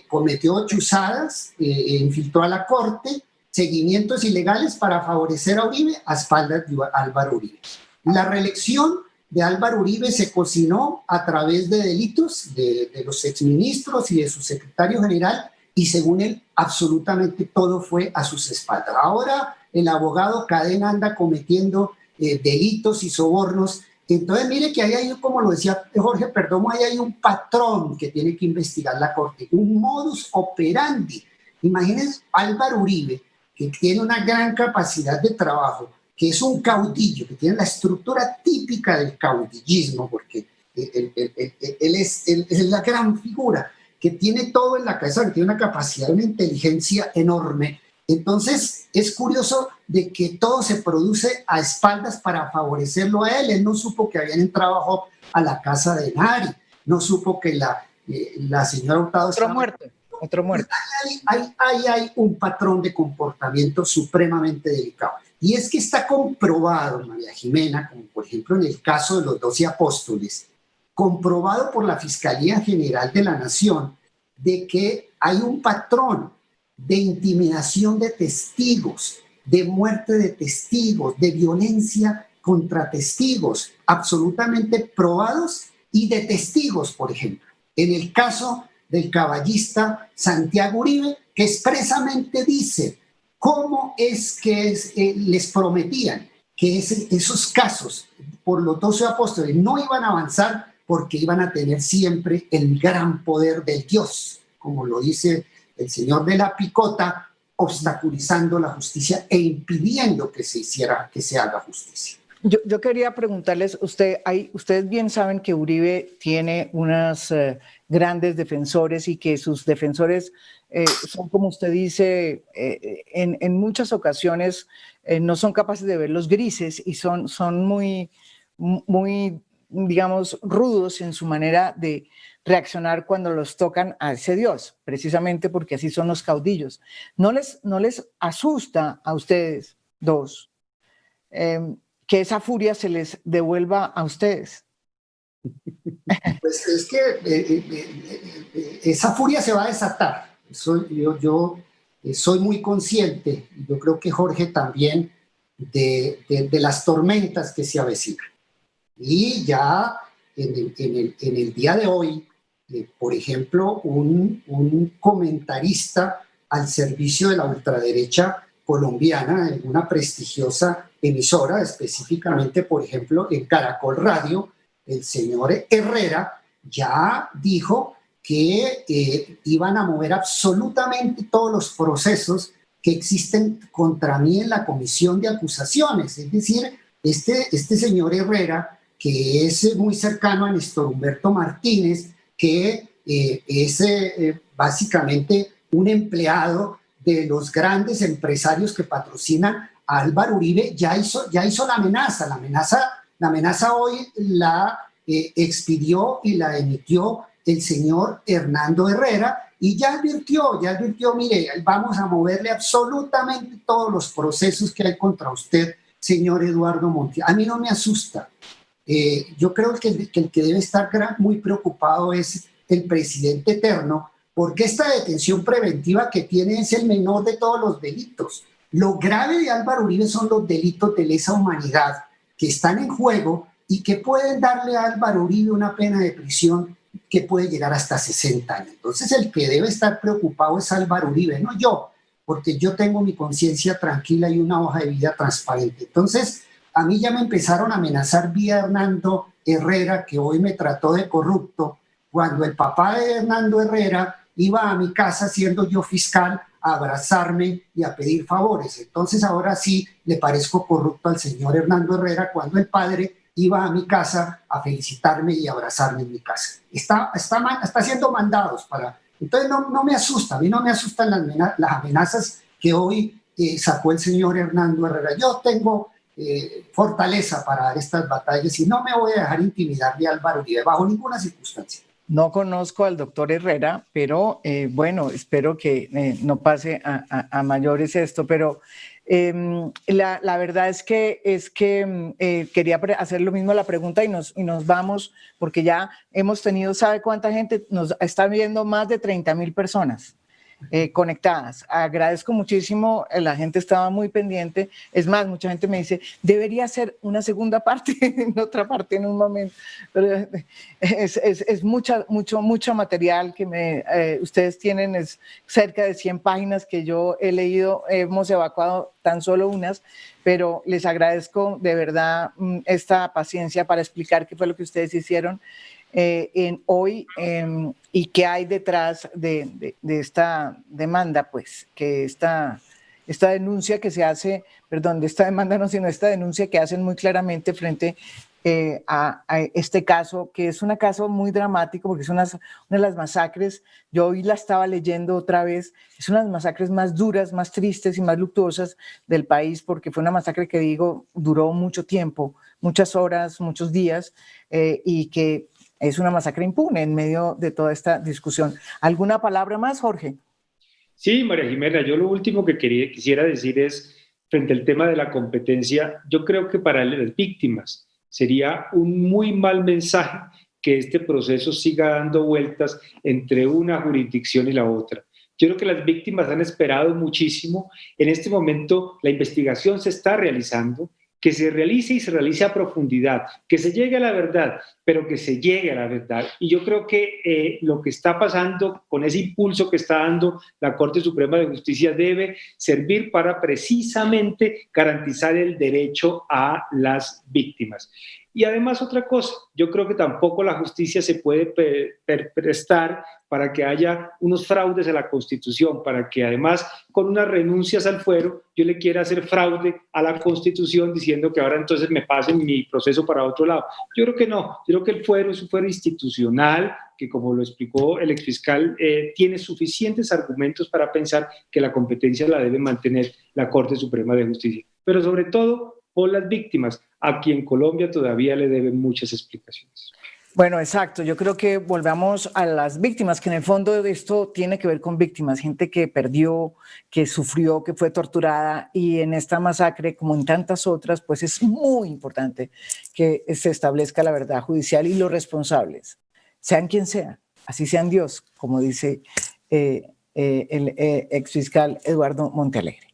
cometió chuzadas, infiltró a la Corte, seguimientos ilegales para favorecer a Uribe a espaldas de Álvaro Uribe. La reelección de Álvaro Uribe se cocinó a través de delitos de los exministros y de su secretario general, y según él, absolutamente todo fue a sus espaldas. Ahora el abogado Cadena anda cometiendo delitos y sobornos. Entonces, mire que ahí hay, como lo decía Jorge Perdomo, ahí hay un patrón que tiene que investigar la Corte, un modus operandi. Imagínense Álvaro Uribe, que tiene una gran capacidad de trabajo, que es un caudillo, que tiene la estructura típica del caudillismo, porque él es la gran figura, que tiene todo en la cabeza, que tiene una capacidad, una inteligencia enorme. Entonces, es curioso de que todo se produce a espaldas para favorecerlo a él. Él no supo que habían entrado a la casa de Nari, no supo que la señora Hurtado Otro muerto. Ahí hay un patrón de comportamiento supremamente delicado. Y es que está comprobado, María Jimena, como por ejemplo en el caso de los 12 apóstoles, comprobado por la Fiscalía General de la Nación, de que hay un patrón de intimidación de testigos, de muerte de testigos, de violencia contra testigos, absolutamente probados, y de testigos, por ejemplo. En el caso del caballista Santiago Uribe, que expresamente dice cómo es que les prometían que esos casos por los 12 apóstoles no iban a avanzar porque iban a tener siempre el gran poder del Dios, como lo dice el señor de la Picota, obstaculizando la justicia e impidiendo que se haga justicia. Yo quería preguntarles, ustedes bien saben que Uribe tiene unos grandes defensores y que sus defensores son, como usted dice, en muchas ocasiones no son capaces de ver los grises y son muy, digamos, rudos en su manera de reaccionar cuando los tocan a ese Dios, precisamente porque así son los caudillos. ¿No les asusta a ustedes dos que esa furia se les devuelva a ustedes? Pues es que esa furia se va a desatar. Yo soy muy consciente, y yo creo que Jorge también, de las tormentas que se avecinan. Y ya en el día de hoy, por ejemplo, un comentarista al servicio de la ultraderecha colombiana en una prestigiosa emisora, específicamente, por ejemplo, en Caracol Radio. El señor Herrera ya dijo que iban a mover absolutamente todos los procesos que existen contra mí en la comisión de acusaciones. Es decir, este señor Herrera, que es muy cercano a Néstor Humberto Martínez, que es básicamente un empleado de los grandes empresarios que patrocinan a Álvaro Uribe, ya hizo la amenaza. La amenaza hoy la expidió y la emitió el señor Hernando Herrera, y ya advirtió, mire, vamos a moverle absolutamente todos los procesos que hay contra usted, señor Eduardo Montiel. A mí no me asusta. Yo creo que el que debe estar muy preocupado es el presidente eterno, porque esta detención preventiva que tiene es el menor de todos los delitos. Lo grave de Álvaro Uribe son los delitos de lesa humanidad que están en juego y que pueden darle a Álvaro Uribe una pena de prisión que puede llegar hasta 60 años. Entonces el que debe estar preocupado es Álvaro Uribe, no yo, porque yo tengo mi conciencia tranquila y una hoja de vida transparente. Entonces a mí ya me empezaron a amenazar vía Hernando Herrera, que hoy me trató de corrupto, cuando el papá de Hernando Herrera iba a mi casa, siendo yo fiscal, a abrazarme y a pedir favores. Entonces ahora sí le parezco corrupto al señor Hernando Herrera, cuando el padre iba a mi casa a felicitarme y abrazarme en mi casa. Está haciendo mandados para... Entonces no me asusta, a mí no me asustan las amenazas que hoy sacó el señor Hernando Herrera. Yo tengo fortaleza para dar estas batallas y no me voy a dejar intimidar de Álvaro Uribe bajo ninguna circunstancia. No conozco al doctor Herrera, pero bueno, espero que no pase a mayores esto, pero la verdad es que quería hacer lo mismo la pregunta y nos vamos, porque ya hemos tenido, ¿sabe cuánta gente? Nos está viendo más de 30,000 personas conectadas. Agradezco muchísimo, la gente estaba muy pendiente. Es más, mucha gente me dice, debería ser una segunda parte, en otra parte en un momento. Pero es mucho material que ustedes tienen, es cerca de 100 páginas que yo he leído, hemos evacuado tan solo unas, pero les agradezco de verdad esta paciencia para explicar qué fue lo que ustedes hicieron hoy y qué hay detrás de esta demanda, pues, que esta denuncia que se hace, perdón, de esta demanda no, sino esta denuncia que hacen muy claramente frente a este caso, que es un caso muy dramático, porque es una de las masacres, yo hoy la estaba leyendo otra vez, es una de las masacres más duras, más tristes y más luctuosas del país, porque fue una masacre que duró mucho tiempo, muchas horas, muchos días, y que es una masacre impune en medio de toda esta discusión. ¿Alguna palabra más, Jorge? Sí, María Jimena, yo lo último que quisiera decir es, frente al tema de la competencia, yo creo que para las víctimas sería un muy mal mensaje que este proceso siga dando vueltas entre una jurisdicción y la otra. Yo creo que las víctimas han esperado muchísimo. En este momento la investigación se está realizando, que se realice y se realice a profundidad, que se llegue a la verdad, pero que se llegue a la verdad. Y yo creo que lo que está pasando con ese impulso que está dando la Corte Suprema de Justicia debe servir para precisamente garantizar el derecho a las víctimas. Y además otra cosa, yo creo que tampoco la justicia se puede prestar para que haya unos fraudes a la Constitución, para que además con unas renuncias al fuero yo le quiera hacer fraude a la Constitución diciendo que ahora entonces me pasen mi proceso para otro lado. Yo creo que no, yo creo que el fuero es un fuero institucional que, como lo explicó el exfiscal, tiene suficientes argumentos para pensar que la competencia la debe mantener la Corte Suprema de Justicia. Pero sobre todo por las víctimas, a quien Colombia todavía le deben muchas explicaciones. Bueno, exacto. Yo creo que volvamos a las víctimas, que en el fondo de esto tiene que ver con víctimas, gente que perdió, que sufrió, que fue torturada, y en esta masacre, como en tantas otras, pues es muy importante que se establezca la verdad judicial y los responsables, sean quien sea, así sean Dios, como dice el exfiscal Eduardo Montealegre.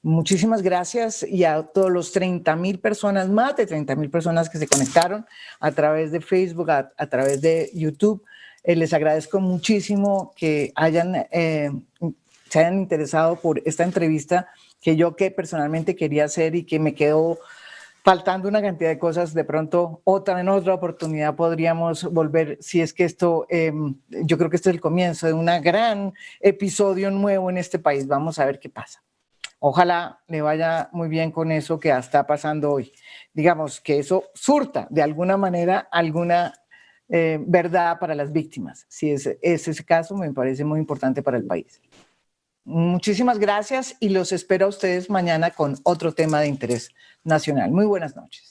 Muchísimas gracias, y a todos los 30,000 personas, más de 30,000 personas que se conectaron a través de Facebook, a través de YouTube. Les agradezco muchísimo que hayan se hayan interesado por esta entrevista que personalmente quería hacer y que me quedó faltando una cantidad de cosas. De pronto, en otra oportunidad podríamos volver, si es que esto, yo creo que este es el comienzo de un gran episodio nuevo en este país. Vamos a ver qué pasa. Ojalá le vaya muy bien con eso que está pasando hoy. Digamos que eso surta de alguna manera alguna verdad para las víctimas. Si es ese caso, me parece muy importante para el país. Muchísimas gracias y los espero a ustedes mañana con otro tema de interés nacional. Muy buenas noches.